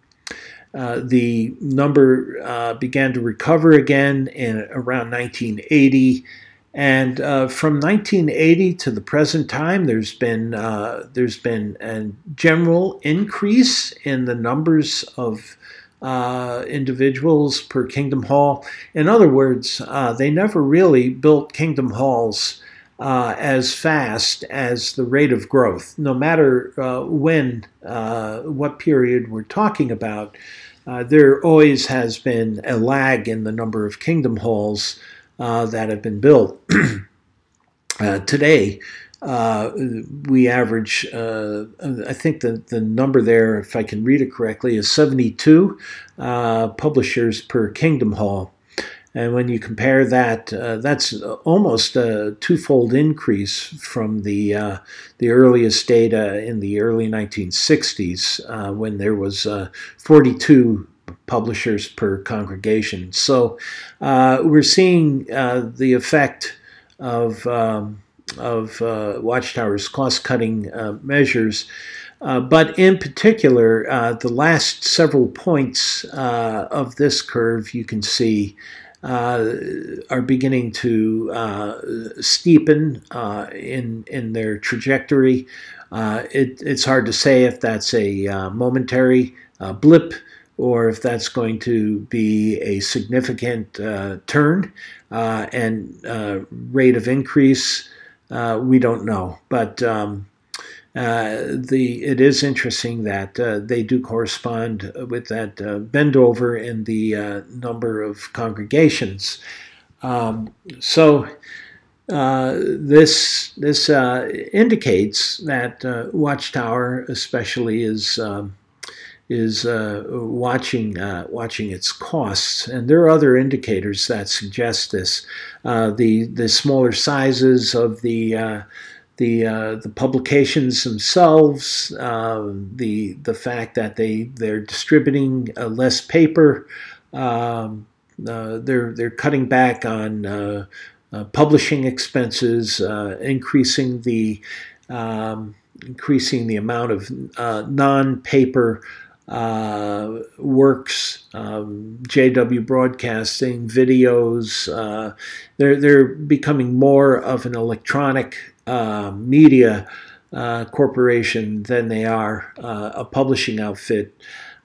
number began to recover again in around 1980. And from 1980 to the present time, there's been a general increase in the numbers of individuals per kingdom hall. In other words, they never really built kingdom halls as fast as the rate of growth. No matter what period we're talking about, there always has been a lag in the number of kingdom halls that have been built. Today, we average, I think the number there, if I can read it correctly, is 72 publishers per kingdom hall. And when you compare that, that's almost a twofold increase from the earliest data in the early 1960s, when there was 42 publishers per congregation. So we're seeing the effect of Watchtower's cost-cutting measures. But in particular, the last several points of this curve, you can see, are beginning to steepen in their trajectory. It's hard to say if that's a momentary blip or if that's going to be a significant turn and rate of increase. We don't know, but it is interesting that they do correspond with that bend over in the number of congregations. So this indicates that Watchtower especially is watching its costs, and there are other indicators that suggest this. The smaller sizes of the publications themselves, the fact that they're distributing less paper, they're cutting back on publishing expenses, increasing the amount of non-paper works, JW broadcasting, videos. They're becoming more of an electronic media corporation than they are a publishing outfit.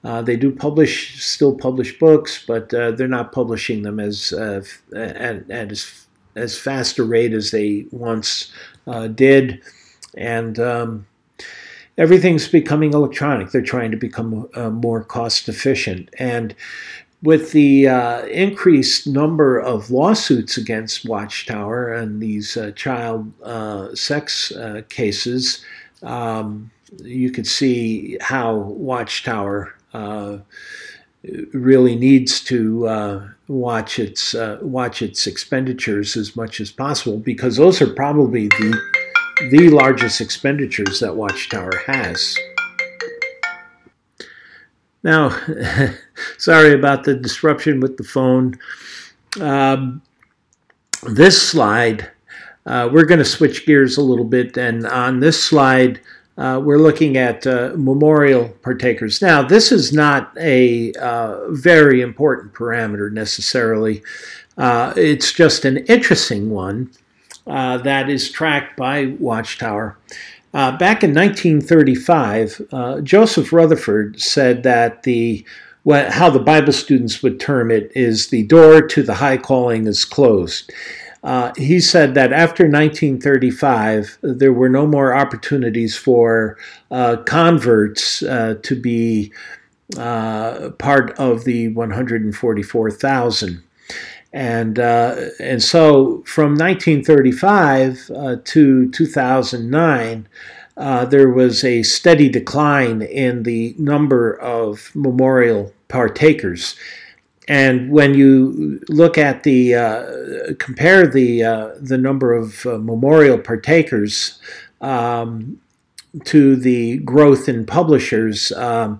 They do still publish books, but they're not publishing them at as fast a rate as they once did, and everything's becoming electronic. They're trying to become more cost efficient, and with the increased number of lawsuits against Watchtower and these child sex cases, you could see how Watchtower really needs to watch its expenditures as much as possible, because those are probably the largest expenditures that Watchtower has. Now, sorry about the disruption with the phone. This slide, we're going to switch gears a little bit, and on this slide, we're looking at memorial partakers. Now, this is not a very important parameter necessarily. It's just an interesting one that is tracked by Watchtower. Back in 1935, Joseph Rutherford said that how the Bible students would term it is the door to the high calling is closed. He said that after 1935, there were no more opportunities for converts to be part of the 144,000. And so from 1935 to 2009, there was a steady decline in the number of memorial partakers. And when you look at compare the number of memorial partakers to the growth in publishers, their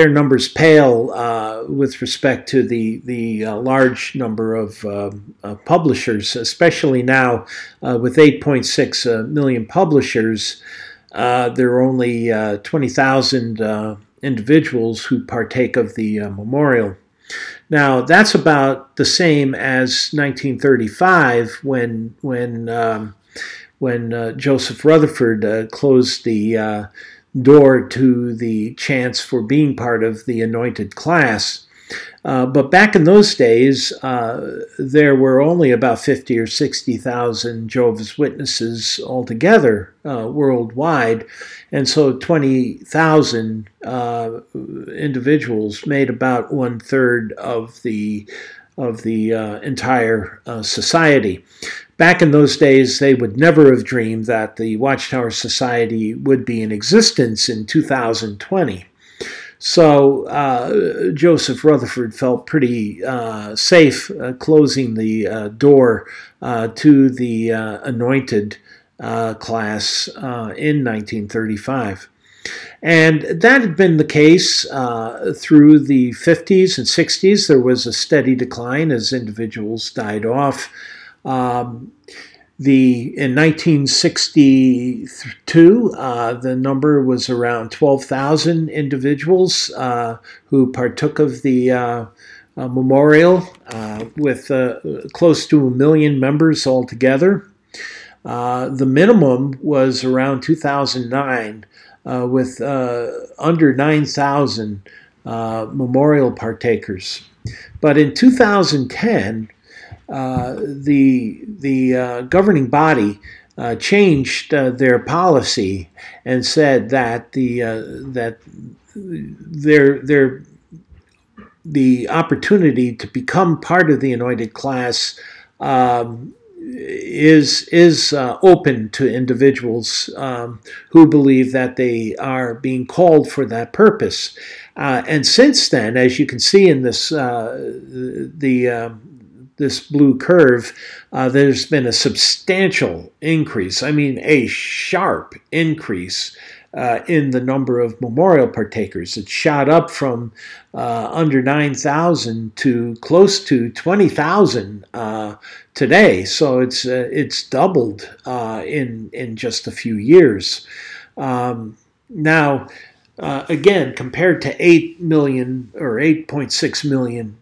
numbers pale with respect to the large number of publishers, especially now with 8.6 million publishers. There are only 20,000 individuals who partake of the memorial. Now, that's about the same as 1935 when Joseph Rutherford closed the door to the chance for being part of the anointed class. But back in those days, there were only about 50 or 60,000 Jehovah's Witnesses altogether worldwide, and so 20,000 individuals made about 1/3 of the entire society. Back in those days, they would never have dreamed that the Watchtower Society would be in existence in 2020. So Joseph Rutherford felt pretty safe closing the door to the anointed class in 1935. And that had been the case through the 50s and 60s. There was a steady decline as individuals died off. In 1962, the number was around 12,000 individuals who partook of the memorial, with close to 1 million members altogether. The minimum was around 2009, with under 9,000 memorial partakers. But in 2010, the governing body changed their policy and said that the opportunity to become part of the anointed class is open to individuals who believe that they are being called for that purpose. And since then, as you can see in this this blue curve, there's been a substantial increase. I mean, a sharp increase in the number of memorial partakers. It shot up from under 9,000 to close to 20,000 today. So it's doubled in just a few years. Now, again, compared to 8 million or 8.6 million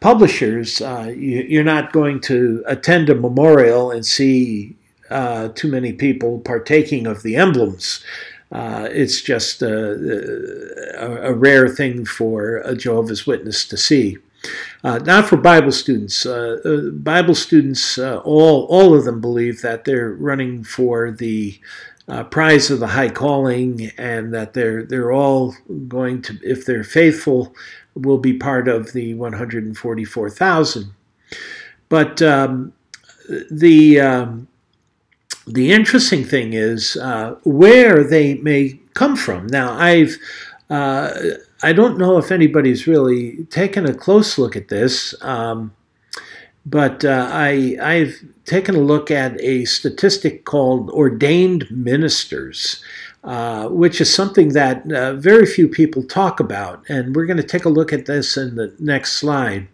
publishers, you're not going to attend a memorial and see too many people partaking of the emblems. It's just a rare thing for a Jehovah's Witness to see. Not for Bible students. Bible students, all of them believe that they're running for the prize of the high calling, and that they're all going to, if they're faithful, will be part of the 144,000. But the interesting thing is where they may come from. Now, I don't know if anybody's really taken a close look at this, but I've taken a look at a statistic called ordained ministers, which is something that very few people talk about. And we're going to take a look at this in the next slide.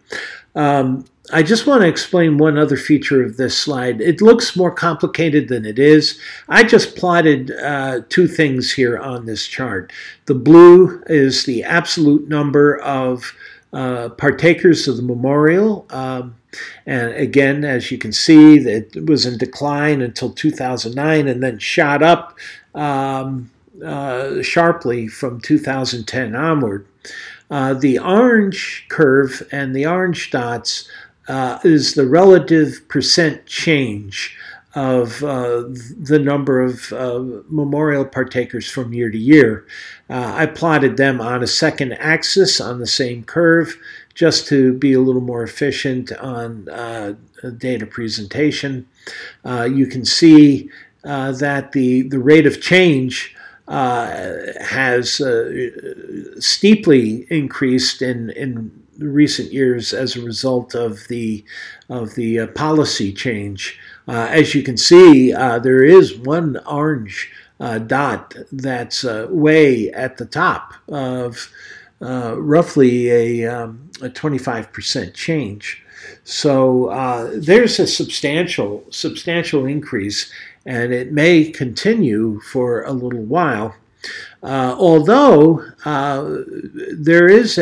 I just want to explain one other feature of this slide. It looks more complicated than it is. I just plotted two things here on this chart. The blue is the absolute number of partakers of the memorial. And again, as you can see, that it was in decline until 2009 and then shot up sharply from 2010 onward. The orange curve and the orange dots is the relative percent change of the number of memorial partakers from year to year. I plotted them on a second axis on the same curve just to be a little more efficient on data presentation. You can see that the rate of change has steeply increased in recent years as a result of the policy change. As you can see, there is one orange dot that's way at the top of roughly a 25% change. So there's a substantial increase, and it may continue for a little while. Although there is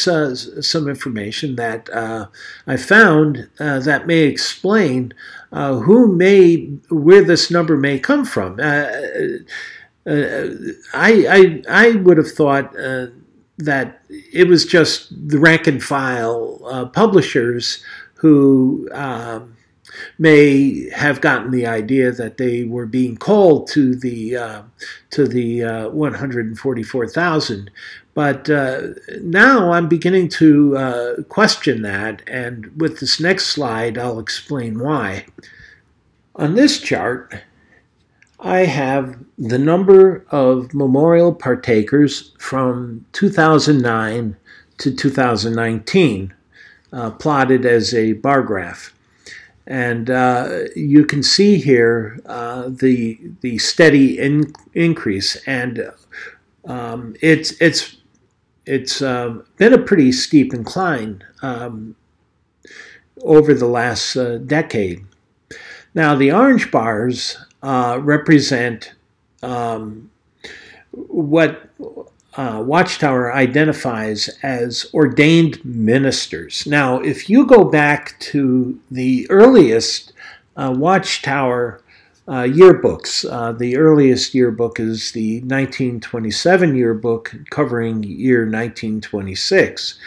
some information that I found that may explain where this number may come from. I would have thought that it was just the rank and file publishers who may have gotten the idea that they were being called to the 144,000. But now I'm beginning to question that, and with this next slide, I'll explain why. On this chart, I have the number of memorial partakers from 2009 to 2019, plotted as a bar graph. And you can see here the steady increase, and it's been a pretty steep incline over the last decade. Now, the orange bars represent what Watchtower identifies as ordained ministers. Now, if you go back to the earliest Watchtower yearbooks, the earliest yearbook is the 1927 yearbook covering year 1926.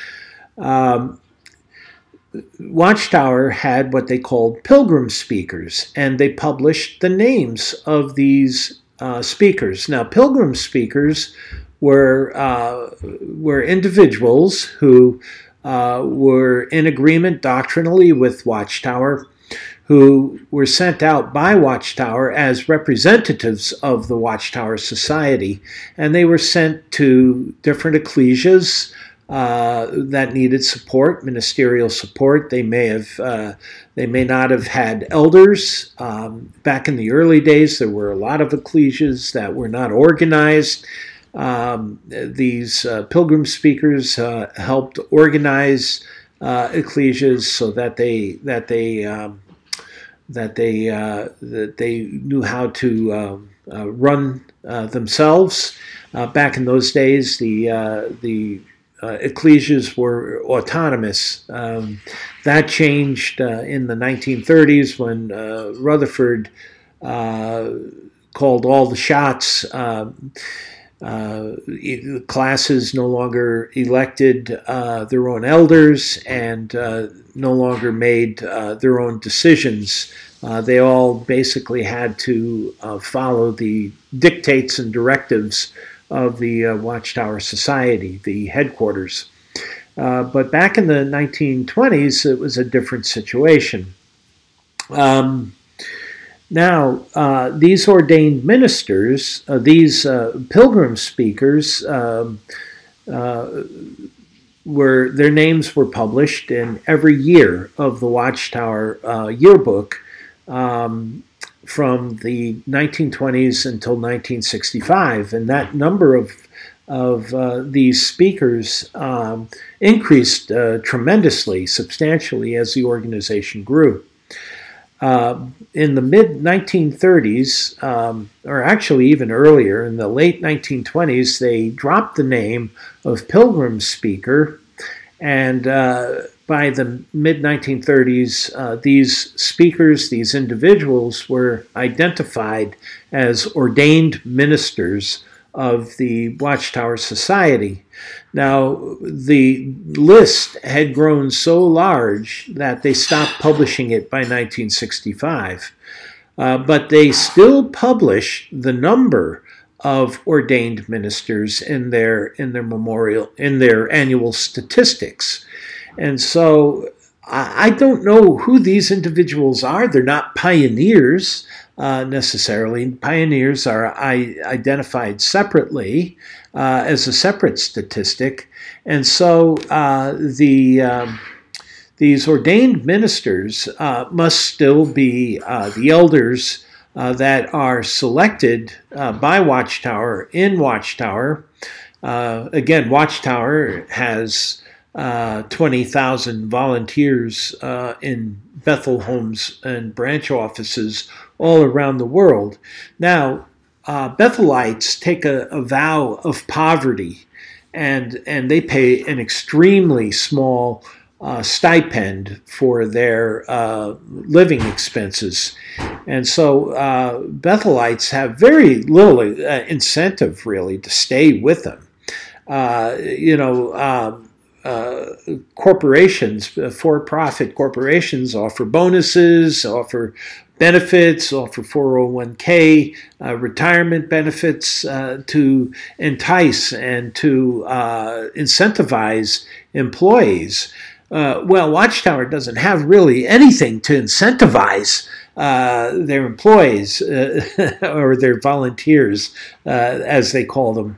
Watchtower had what they called pilgrim speakers, and they published the names of these speakers. Now, pilgrim speakers were individuals who were in agreement doctrinally with Watchtower, who were sent out by Watchtower as representatives of the Watchtower Society. And they were sent to different ecclesias that needed support, ministerial support. They may not have had elders. Back in the early days, there were a lot of ecclesias that were not organized. These pilgrim speakers helped organize ecclesias so that they knew how to run themselves. Back in those days, the ecclesias were autonomous. That changed in the 1930s when Rutherford called all the shots. Classes no longer elected their own elders and no longer made their own decisions. They all basically had to follow the dictates and directives of the Watchtower Society, the headquarters. But back in the 1920s, it was a different situation. Now, these ordained ministers, these pilgrim speakers, their names were published in every year of the Watchtower yearbook from the 1920s until 1965, and that number of these speakers increased tremendously, substantially as the organization grew. In the mid-1930s, or actually even earlier, in the late 1920s, they dropped the name of pilgrim speaker, and by the mid-1930s, these speakers, these individuals, were identified as ordained ministers of the Watchtower Society. Now, the list had grown so large that they stopped publishing it by 1965. But they still publish the number of ordained ministers in their annual statistics. And so I don't know who these individuals are. They're not pioneers necessarily. Pioneers are identified separately as a separate statistic. And so these ordained ministers must still be the elders that are selected by Watchtower in Watchtower. Again, Watchtower has 20,000 volunteers in Bethel homes and branch offices all around the world. Now, Bethelites take a vow of poverty, and they pay an extremely small stipend for their living expenses. And so Bethelites have very little incentive, really, to stay with them. Corporations, for-profit corporations, offer bonuses, offer benefits, offer 401k, retirement benefits to entice and to incentivize employees. Well, Watchtower doesn't have really anything to incentivize their employees or their volunteers, as they call them.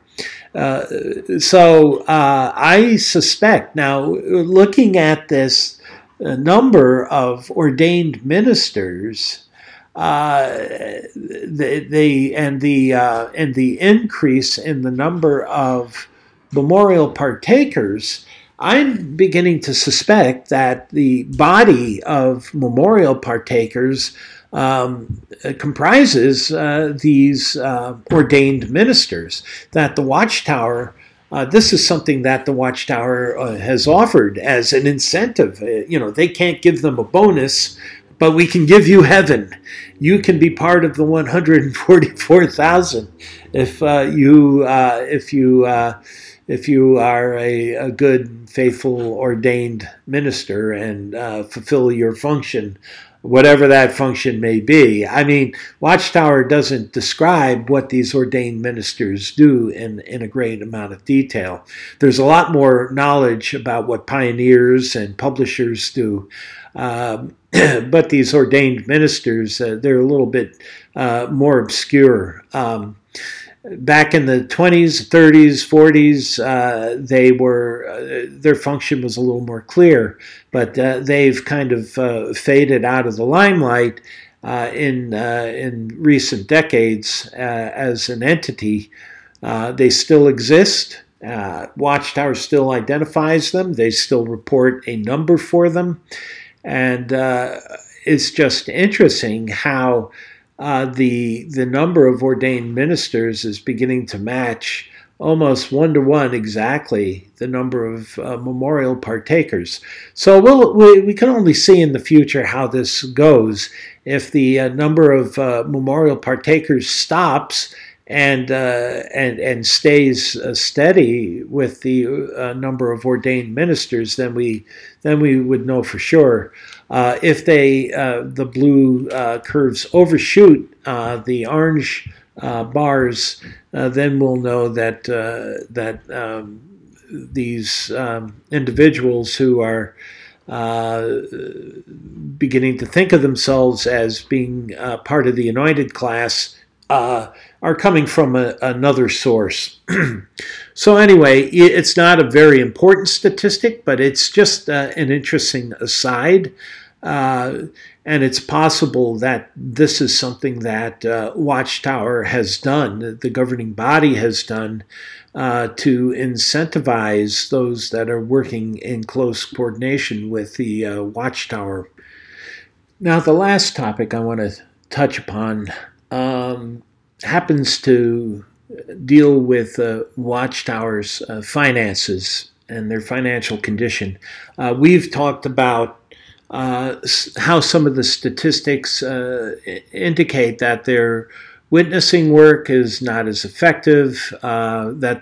So I suspect now, looking at this number of ordained ministers, the increase in the number of memorial partakers, I'm beginning to suspect that the body of memorial partakers comprises these ordained ministers. That the Watchtower, this is something that the Watchtower has offered as an incentive. They can't give them a bonus, but we can give you heaven. You can be part of the 144,000 if you are a good, faithful, ordained minister and fulfill your function, whatever that function may be. I mean, Watchtower doesn't describe what these ordained ministers do in a great amount of detail. There's a lot more knowledge about what pioneers and publishers do. But these ordained ministers, they're a little bit more obscure. Back in the 20s, 30s, 40s, their function was a little more clear, but they've kind of faded out of the limelight in recent decades as an entity. They still exist. Watchtower still identifies them. They still report a number for them. And it's just interesting how the number of ordained ministers is beginning to match almost one-to-one exactly the number of memorial partakers. So we can only see in the future how this goes. If the number of memorial partakers stops and stays steady with the number of ordained ministers, then we would know for sure. If the blue curves overshoot the orange bars, then we'll know that these individuals who are beginning to think of themselves as being part of the anointed class are coming from another source. So anyway, it's not a very important statistic, but it's just an interesting aside. And it's possible that this is something that Watchtower has done, the governing body has done, to incentivize those that are working in close coordination with the Watchtower. Now, the last topic I want to touch upon happens to deal with Watchtower's finances and their financial condition. We've talked about how some of the statistics indicate that their witnessing work is not as effective, that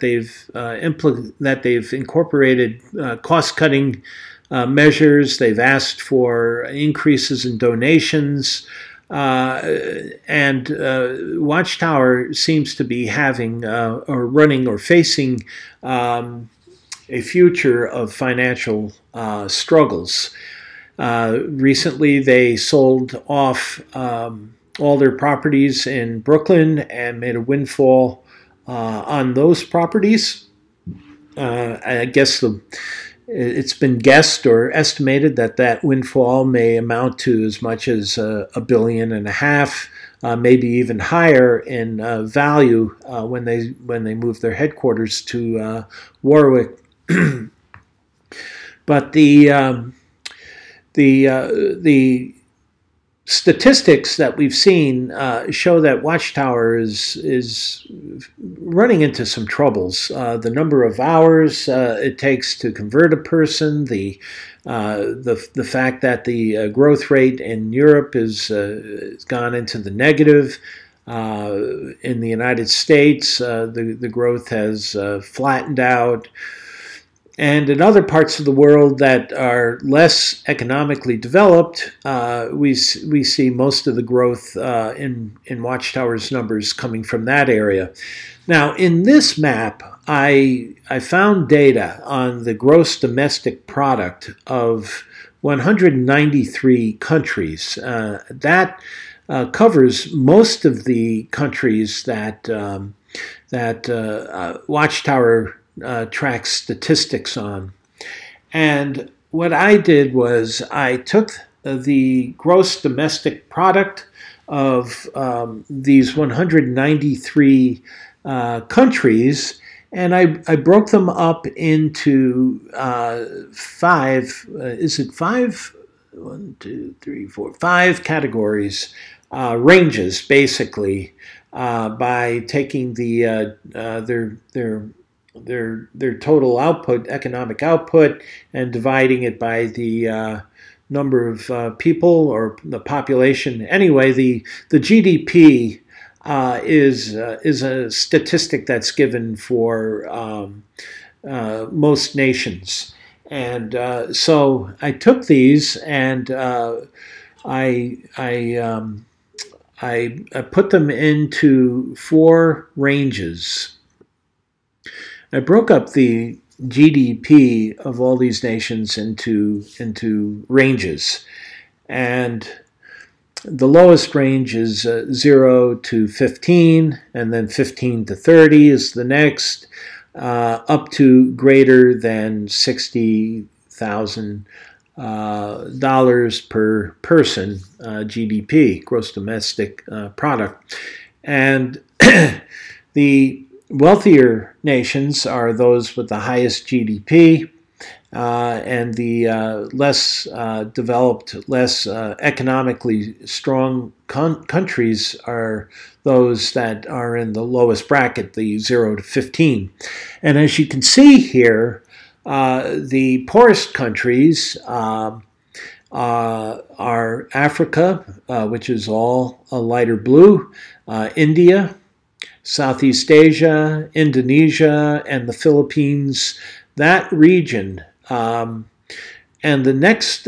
they've incorporated cost-cutting measures, they've asked for increases in donations, and Watchtower seems to be having or running or facing a future of financial struggles. Recently, they sold off all their properties in Brooklyn and made a windfall on those properties. I guess it's been guessed or estimated that windfall may amount to as much as $1.5 billion, maybe even higher in value when they move their headquarters to Warwick. But the statistics that we've seen show that Watchtower is running into some troubles. The number of hours it takes to convert a person, the fact that the growth rate in Europe has gone into the negative. In the United States, the growth has flattened out. And in other parts of the world that are less economically developed, we see most of the growth in Watchtower's numbers coming from that area. Now, in this map, I found data on the gross domestic product of 193 countries. That covers most of the countries that Watchtower tracks statistics on. And what I did was I took the gross domestic product of these 193 countries, and I broke them up into five, is it five? 1, 2, 3, 4, 5 categories, ranges basically, by taking their total output, economic output, and dividing it by the number of people or the population. Anyway, the GDP is a statistic that's given for most nations. And so I took these and I put them into 4 ranges. I broke up the GDP of all these nations into ranges. And the lowest range is 0 to 15, and then 15 to 30 is the next, up to greater than $60,000 per person, GDP, gross domestic product. And the wealthier nations are those with the highest GDP, and the less developed, less economically strong countries are those that are in the lowest bracket, the 0 to 15. And as you can see here, the poorest countries are Africa, which is all a lighter blue, India, Southeast Asia, Indonesia, and the Philippines, that region. And the next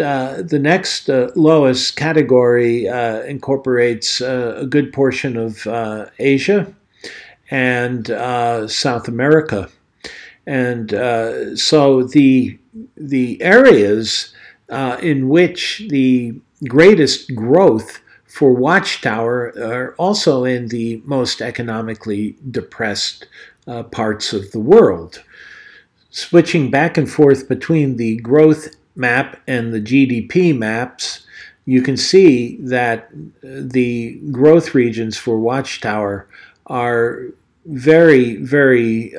lowest category incorporates a good portion of Asia and South America. And so the areas in which the greatest growth for Watchtower are also in the most economically depressed parts of the world. Switching back and forth between the growth map and the GDP maps, you can see that the growth regions for Watchtower are very, very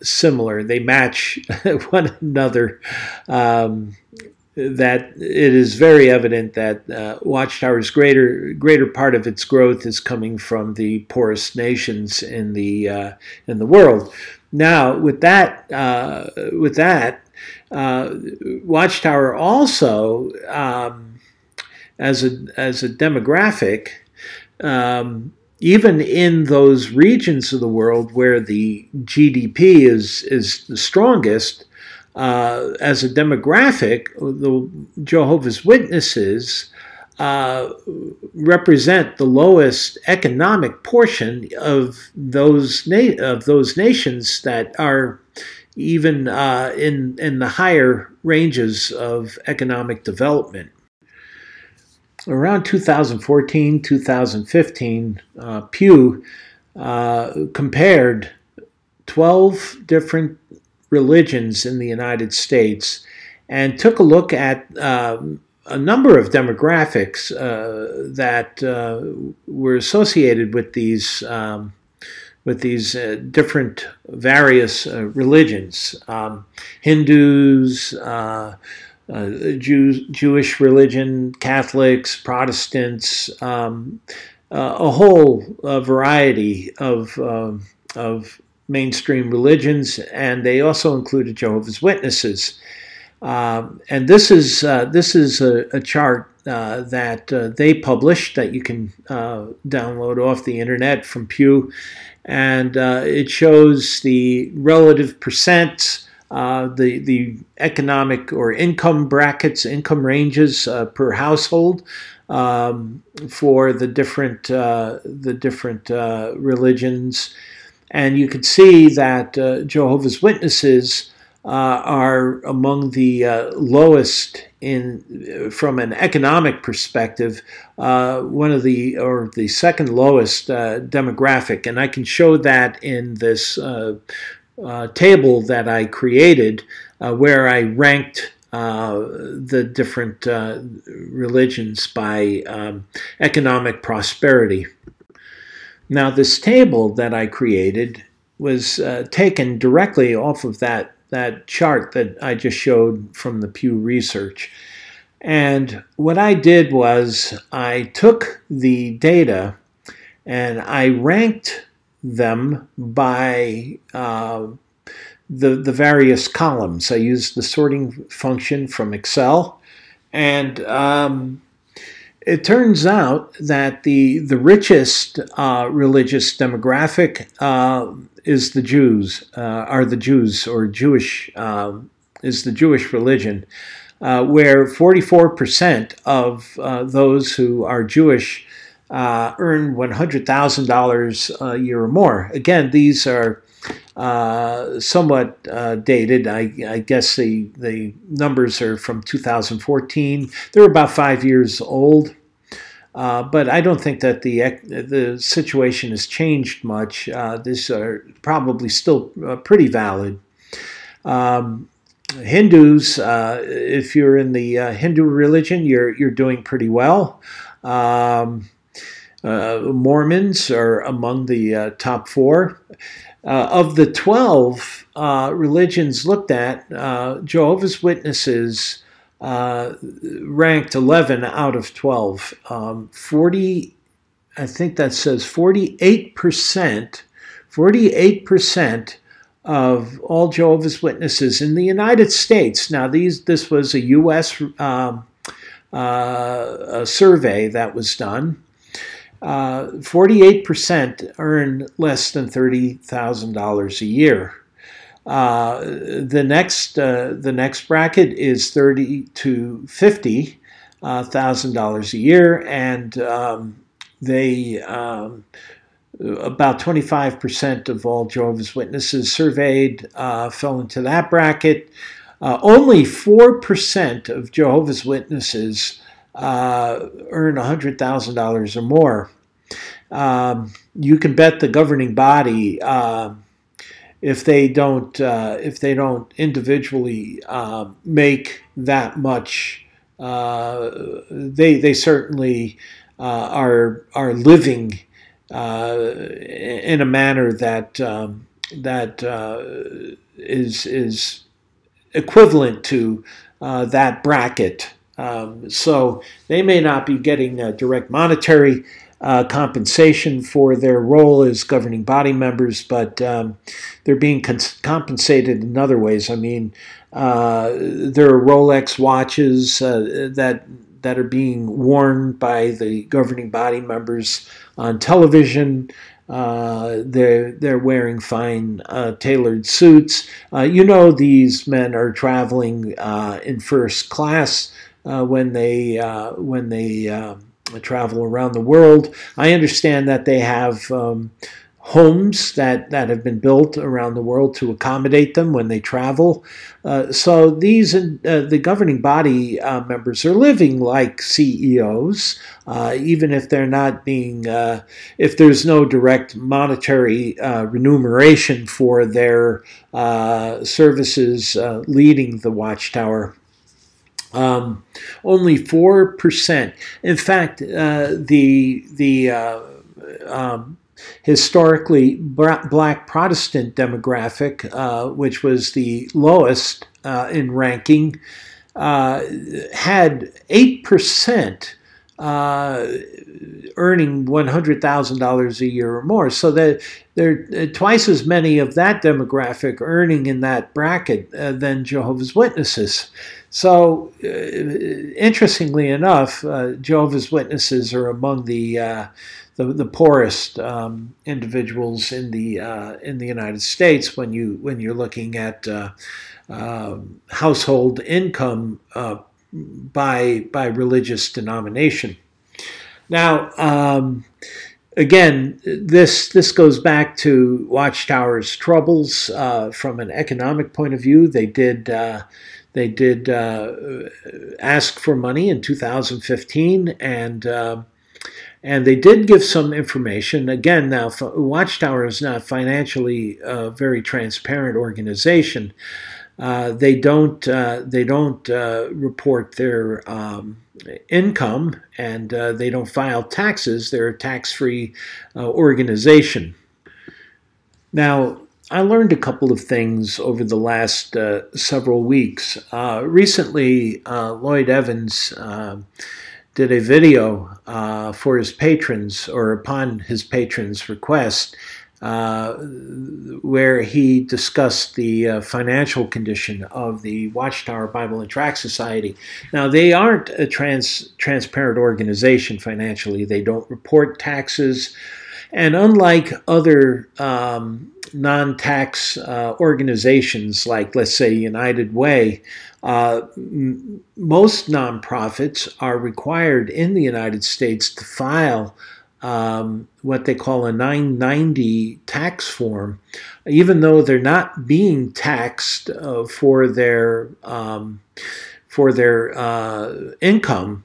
similar. They match one another. That it is very evident that Watchtower's greater part of its growth is coming from the poorest nations in the world. Now, with that, Watchtower also, as a demographic, even in those regions of the world where the GDP is the strongest, as a demographic, the Jehovah's Witnesses represent the lowest economic portion of those nations that are even in the higher ranges of economic development. Around 2014, 2015, Pew compared 12 different religions in the United States and took a look at a number of demographics that were associated with these different various religions, Hindus, Jewish religion, Catholics, Protestants, a whole variety of mainstream religions, and they also included Jehovah's Witnesses. And this is a chart that they published that you can download off the internet from Pew, and it shows the relative percents, the economic or income brackets, income ranges per household for the different religions. And you can see that Jehovah's Witnesses are among the lowest from an economic perspective, the second lowest demographic. And I can show that in this table that I created, where I ranked the different religions by economic prosperity. Now, this table that I created was taken directly off of that chart that I just showed from the Pew Research. And what I did was I took the data and I ranked them by the various columns. I used the sorting function from Excel, and it turns out that the richest religious demographic is the Jews, or Jewish, is the Jewish religion, where 44% of those who are Jewish earn $100,000 a year or more. Again, these are somewhat dated. I guess the numbers are from 2014. They're about 5 years old. But I don't think that the situation has changed much. These are probably still pretty valid. Hindus, if you're in the Hindu religion, you're doing pretty well. Mormons are among the top 4. Of the 12 religions looked at, Jehovah's Witnesses ranked 11 out of 12. 40, I think that says 48% of all Jehovah's Witnesses in the United States. Now, this was a U.S. A survey that was done. 48% earn less than $30,000 a year. The next bracket is $30,000 to $50,000 a year, and about 25% of all Jehovah's Witnesses surveyed fell into that bracket. Only 4% of Jehovah's Witnesses earn $100,000 or more. You can bet the governing body, if they don't individually make that much, they certainly are living in a manner that is equivalent to that bracket. So they may not be getting direct monetary compensation for their role as governing body members, but they're being compensated in other ways. I mean, there are Rolex watches that are being worn by the governing body members on television. They're wearing fine tailored suits. These men are traveling in first class when they travel around the world. I understand that they have homes that have been built around the world to accommodate them when they travel. So the governing body members are living like CEOs, even if they're not being, if there's no direct monetary remuneration for their services leading the Watchtower. Only 4%. In fact, the historically black Protestant demographic, which was the lowest in ranking, had 8% earning $100,000 a year or more. So that there are twice as many of that demographic earning in that bracket than Jehovah's Witnesses. So, interestingly enough, Jehovah's Witnesses are among the poorest individuals in the United States when you're looking at household income by religious denomination. Now, again, this goes back to Watchtower's troubles from an economic point of view. They did ask for money in 2015, and they did give some information. Again, now Watchtower is not financially a very transparent organization. They don't report their income, and they don't file taxes. They're a tax-free organization. Now, I learned a couple of things over the last several weeks. Recently, Lloyd Evans did a video for his patrons, or upon his patrons' request, where he discussed the financial condition of the Watchtower Bible and Tract Society. Now, they aren't a transparent organization financially. They don't report taxes. And unlike other non-tax organizations like, let's say, United Way, most nonprofits are required in the United States to file what they call a 990 tax form, even though they're not being taxed for their income.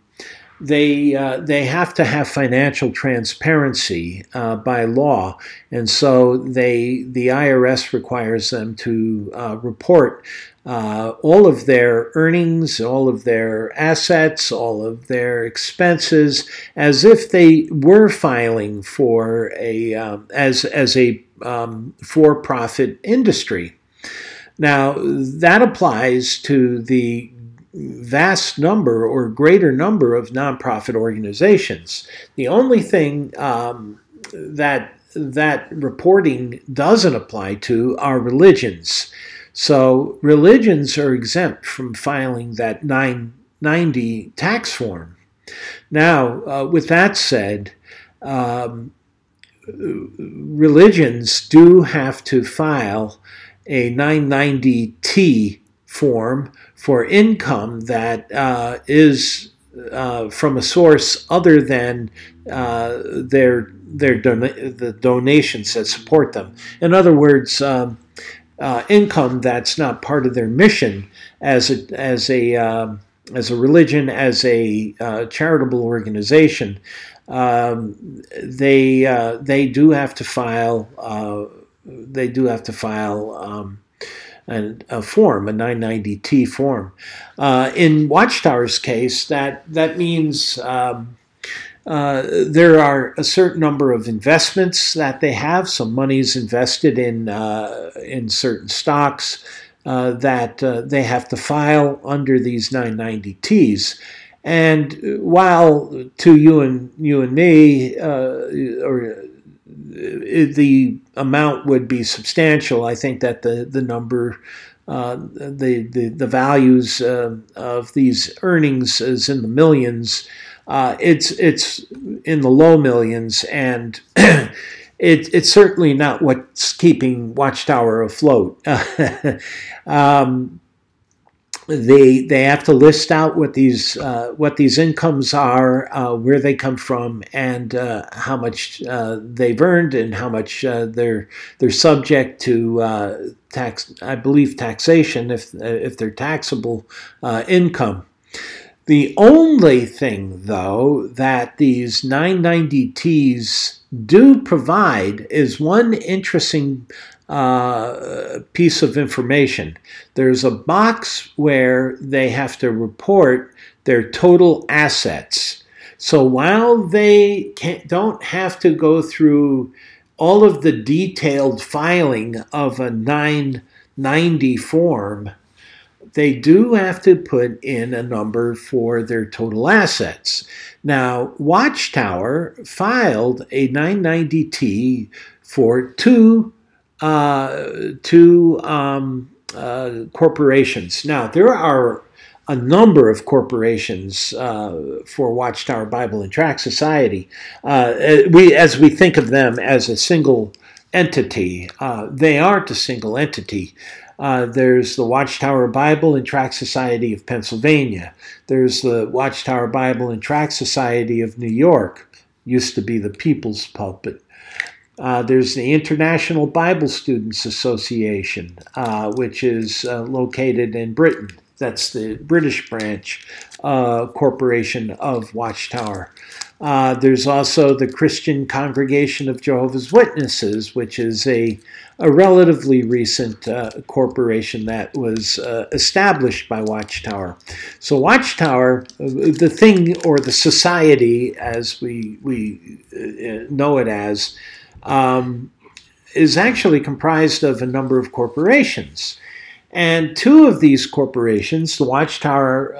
They have to have financial transparency by law, and so the IRS requires them to report all of their earnings, all of their assets, all of their expenses, as if they were filing for as a for-profit industry. Now, that applies to the vast number or greater number of nonprofit organizations. The only thing that reporting doesn't apply to are religions. So religions are exempt from filing that 990 tax form. Now, with that said, religions do have to file a 990T form for income that is from a source other than the donations that support them. In other words, income that's not part of their mission as a religion, as a charitable organization. They do have to file. A form, a 990T form. In Watchtower's case, that means there are a certain number of investments that they have. Some money's invested in certain stocks that they have to file under these 990Ts. And while to you and me, the amount would be substantial, I think that the number, the values of these earnings is in the millions. It's in the low millions, and it's certainly not what's keeping Watchtower afloat. They have to list out what these incomes are, where they come from, and how much they've earned, and how much they're subject to I believe taxation if they're taxable income. The only thing, though, that these 990Ts do provide is one interesting piece of information. There's a box where they have to report their total assets. So while they don't have to go through all of the detailed filing of a 990 form, they do have to put in a number for their total assets. Now, Watchtower filed a 990T for two corporations. Now, there are a number of corporations for Watchtower Bible and Tract Society. As we think of them as a single entity, they aren't a single entity. There's the Watchtower Bible and Tract Society of Pennsylvania. There's the Watchtower Bible and Tract Society of New York, used to be the People's Pulpit. There's the International Bible Students Association, which is located in Britain. That's the British branch corporation of Watchtower. There's also the Christian Congregation of Jehovah's Witnesses, which is a relatively recent corporation that was established by Watchtower. So Watchtower, the thing, or the society as we know it as, is actually comprised of a number of corporations. And two of these corporations, the Watchtower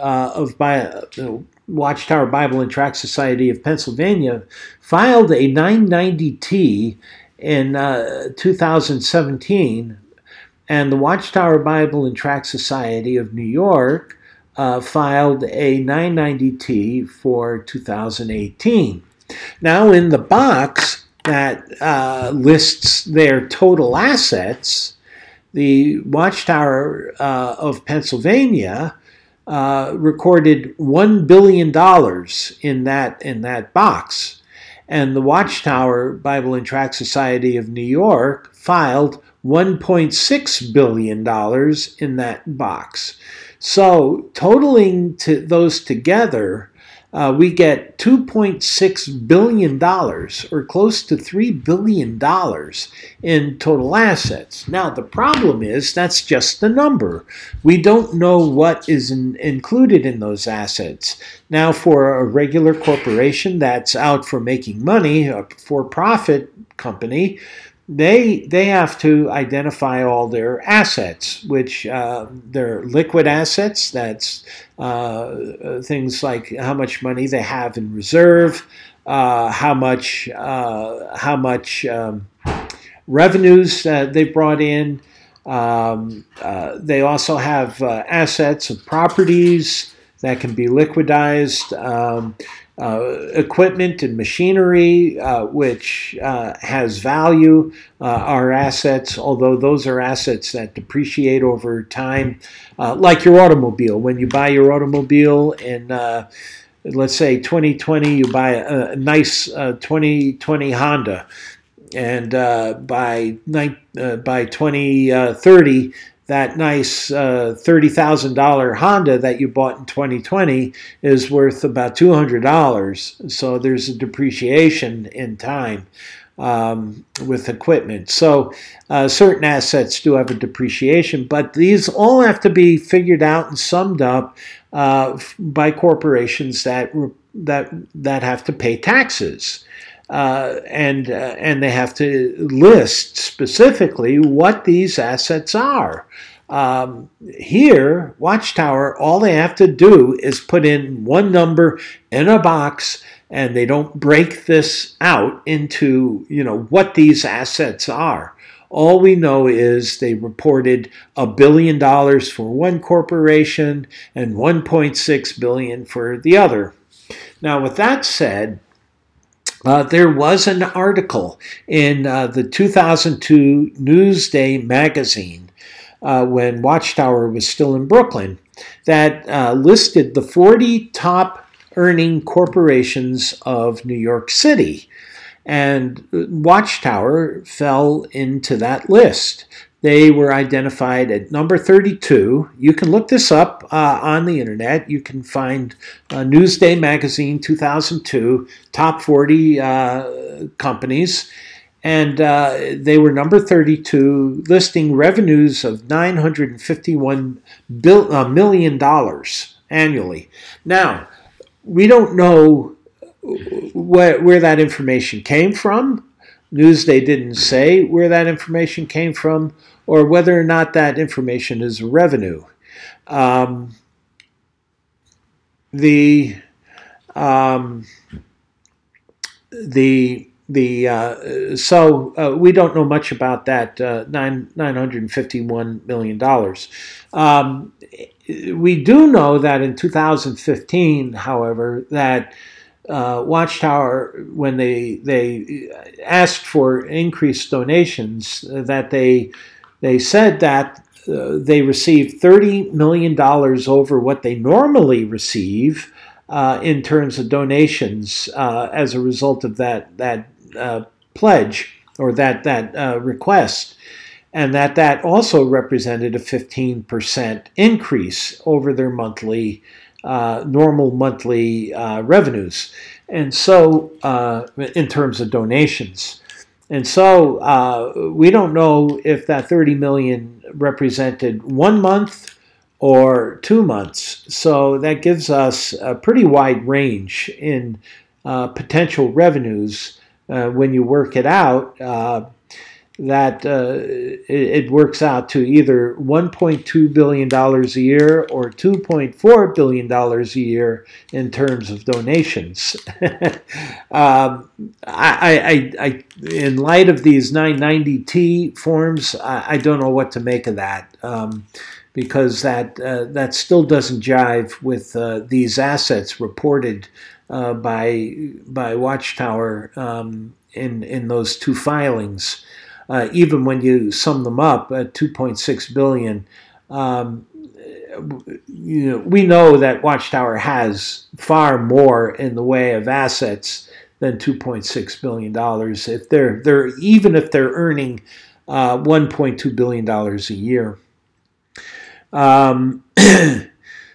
Watchtower Bible and Tract Society of Pennsylvania, filed a 990T in 2017, and the Watchtower Bible and Tract Society of New York filed a 990T for 2018. Now, in the box that lists their total assets, the Watchtower of Pennsylvania recorded $1 billion in that box. And the Watchtower Bible and Tract Society of New York filed $1.6 billion in that box. So totaling those together, we get $2.6 billion, or close to $3 billion in total assets. Now, the problem is that's just the number. We don't know what is included in those assets. Now, for a regular corporation that's out for making money, a for-profit company, they have to identify all their assets, which their liquid assets, that's things like how much money they have in reserve, how much revenues they brought in. They also have assets of properties that can be liquidized, equipment and machinery, which has value, are assets, although those are assets that depreciate over time, like your automobile. When you buy your automobile in, let's say 2020, you buy a nice 2020 Honda, and by 2030, that nice $30,000 Honda that you bought in 2020 is worth about $200. So there's a depreciation in time with equipment. So certain assets do have a depreciation, but these all have to be figured out and summed up by corporations that have to pay taxes. And they have to list specifically what these assets are. Here, Watchtower, all they have to do is put in one number in a box, and they don't break this out into, what these assets are. All we know is they reported $1 billion for one corporation and $1.6 billion for the other. Now, with that said, there was an article in the 2002 Newsday magazine when Watchtower was still in Brooklyn that listed the 40 top earning corporations of New York City. And Watchtower fell into that list. They were identified at number 32. You can look this up on the internet. You can find Newsday Magazine 2002, top 40 companies. And they were number 32, listing revenues of $951 million annually. Now, we don't know where that information came from. Newsday didn't say where that information came from or whether or not that information is revenue. So we don't know much about that $951 million. We do know that in 2015, however, that Watchtower, when they asked for increased donations, that they said that they received $30 million over what they normally receive in terms of donations as a result of that pledge or that request, and that also represented a 15% increase over their normal monthly revenues, and so in terms of donations. And so we don't know if that 30 million represented 1 month or 2 months. So that gives us a pretty wide range in potential revenues. When you work it out, that it works out to either $1.2 billion a year or $2.4 billion a year in terms of donations. In light of these 990T forms, I don't know what to make of that, because that still doesn't jive with these assets reported by Watchtower in those two filings. Even when you sum them up at $2.6 billion, we know that Watchtower has far more in the way of assets than $2.6 billion. If even if they're earning $1.2 billion a year.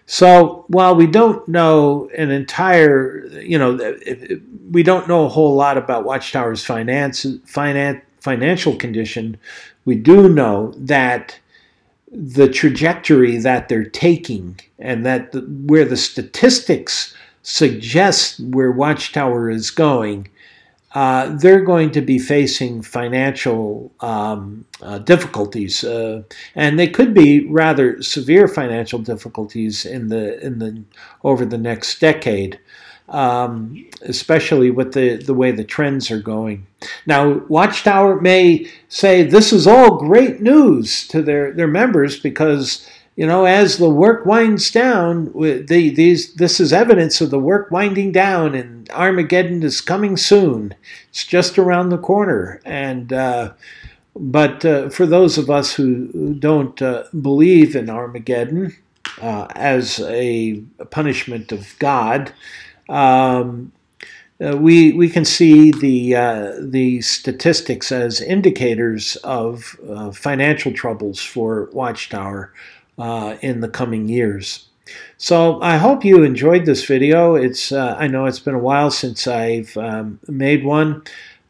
So while we don't know an entire, we don't know a whole lot about Watchtower's financial condition, we do know that the trajectory that they're taking and that where the statistics suggest where Watchtower is going, they're going to be facing financial difficulties, and they could be rather severe financial difficulties over the next decade, especially with the way the trends are going. Now, Watchtower may say this is all great news to their members because, as the work winds down, this is evidence of the work winding down, and Armageddon is coming soon. It's just around the corner. But for those of us who don't believe in Armageddon as a punishment of God, we can see the statistics as indicators of financial troubles for Watchtower in the coming years. So I hope you enjoyed this video. I know it's been a while since I've made one.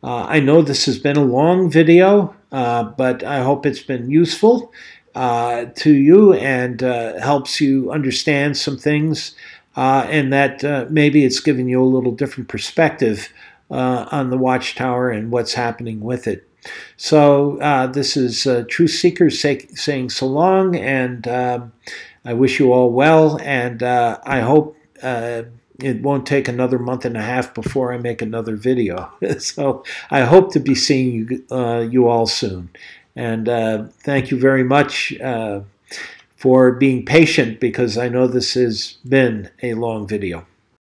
I know this has been a long video, but I hope it's been useful to you and helps you understand some things, and that maybe it's given you a little different perspective on the Watchtower and what's happening with it. So this is Truth Seekers saying so long, and I wish you all well, and I hope it won't take another month and a half before I make another video. So I hope to be seeing you all soon. And thank you very much for being patient, because I know this has been a long video.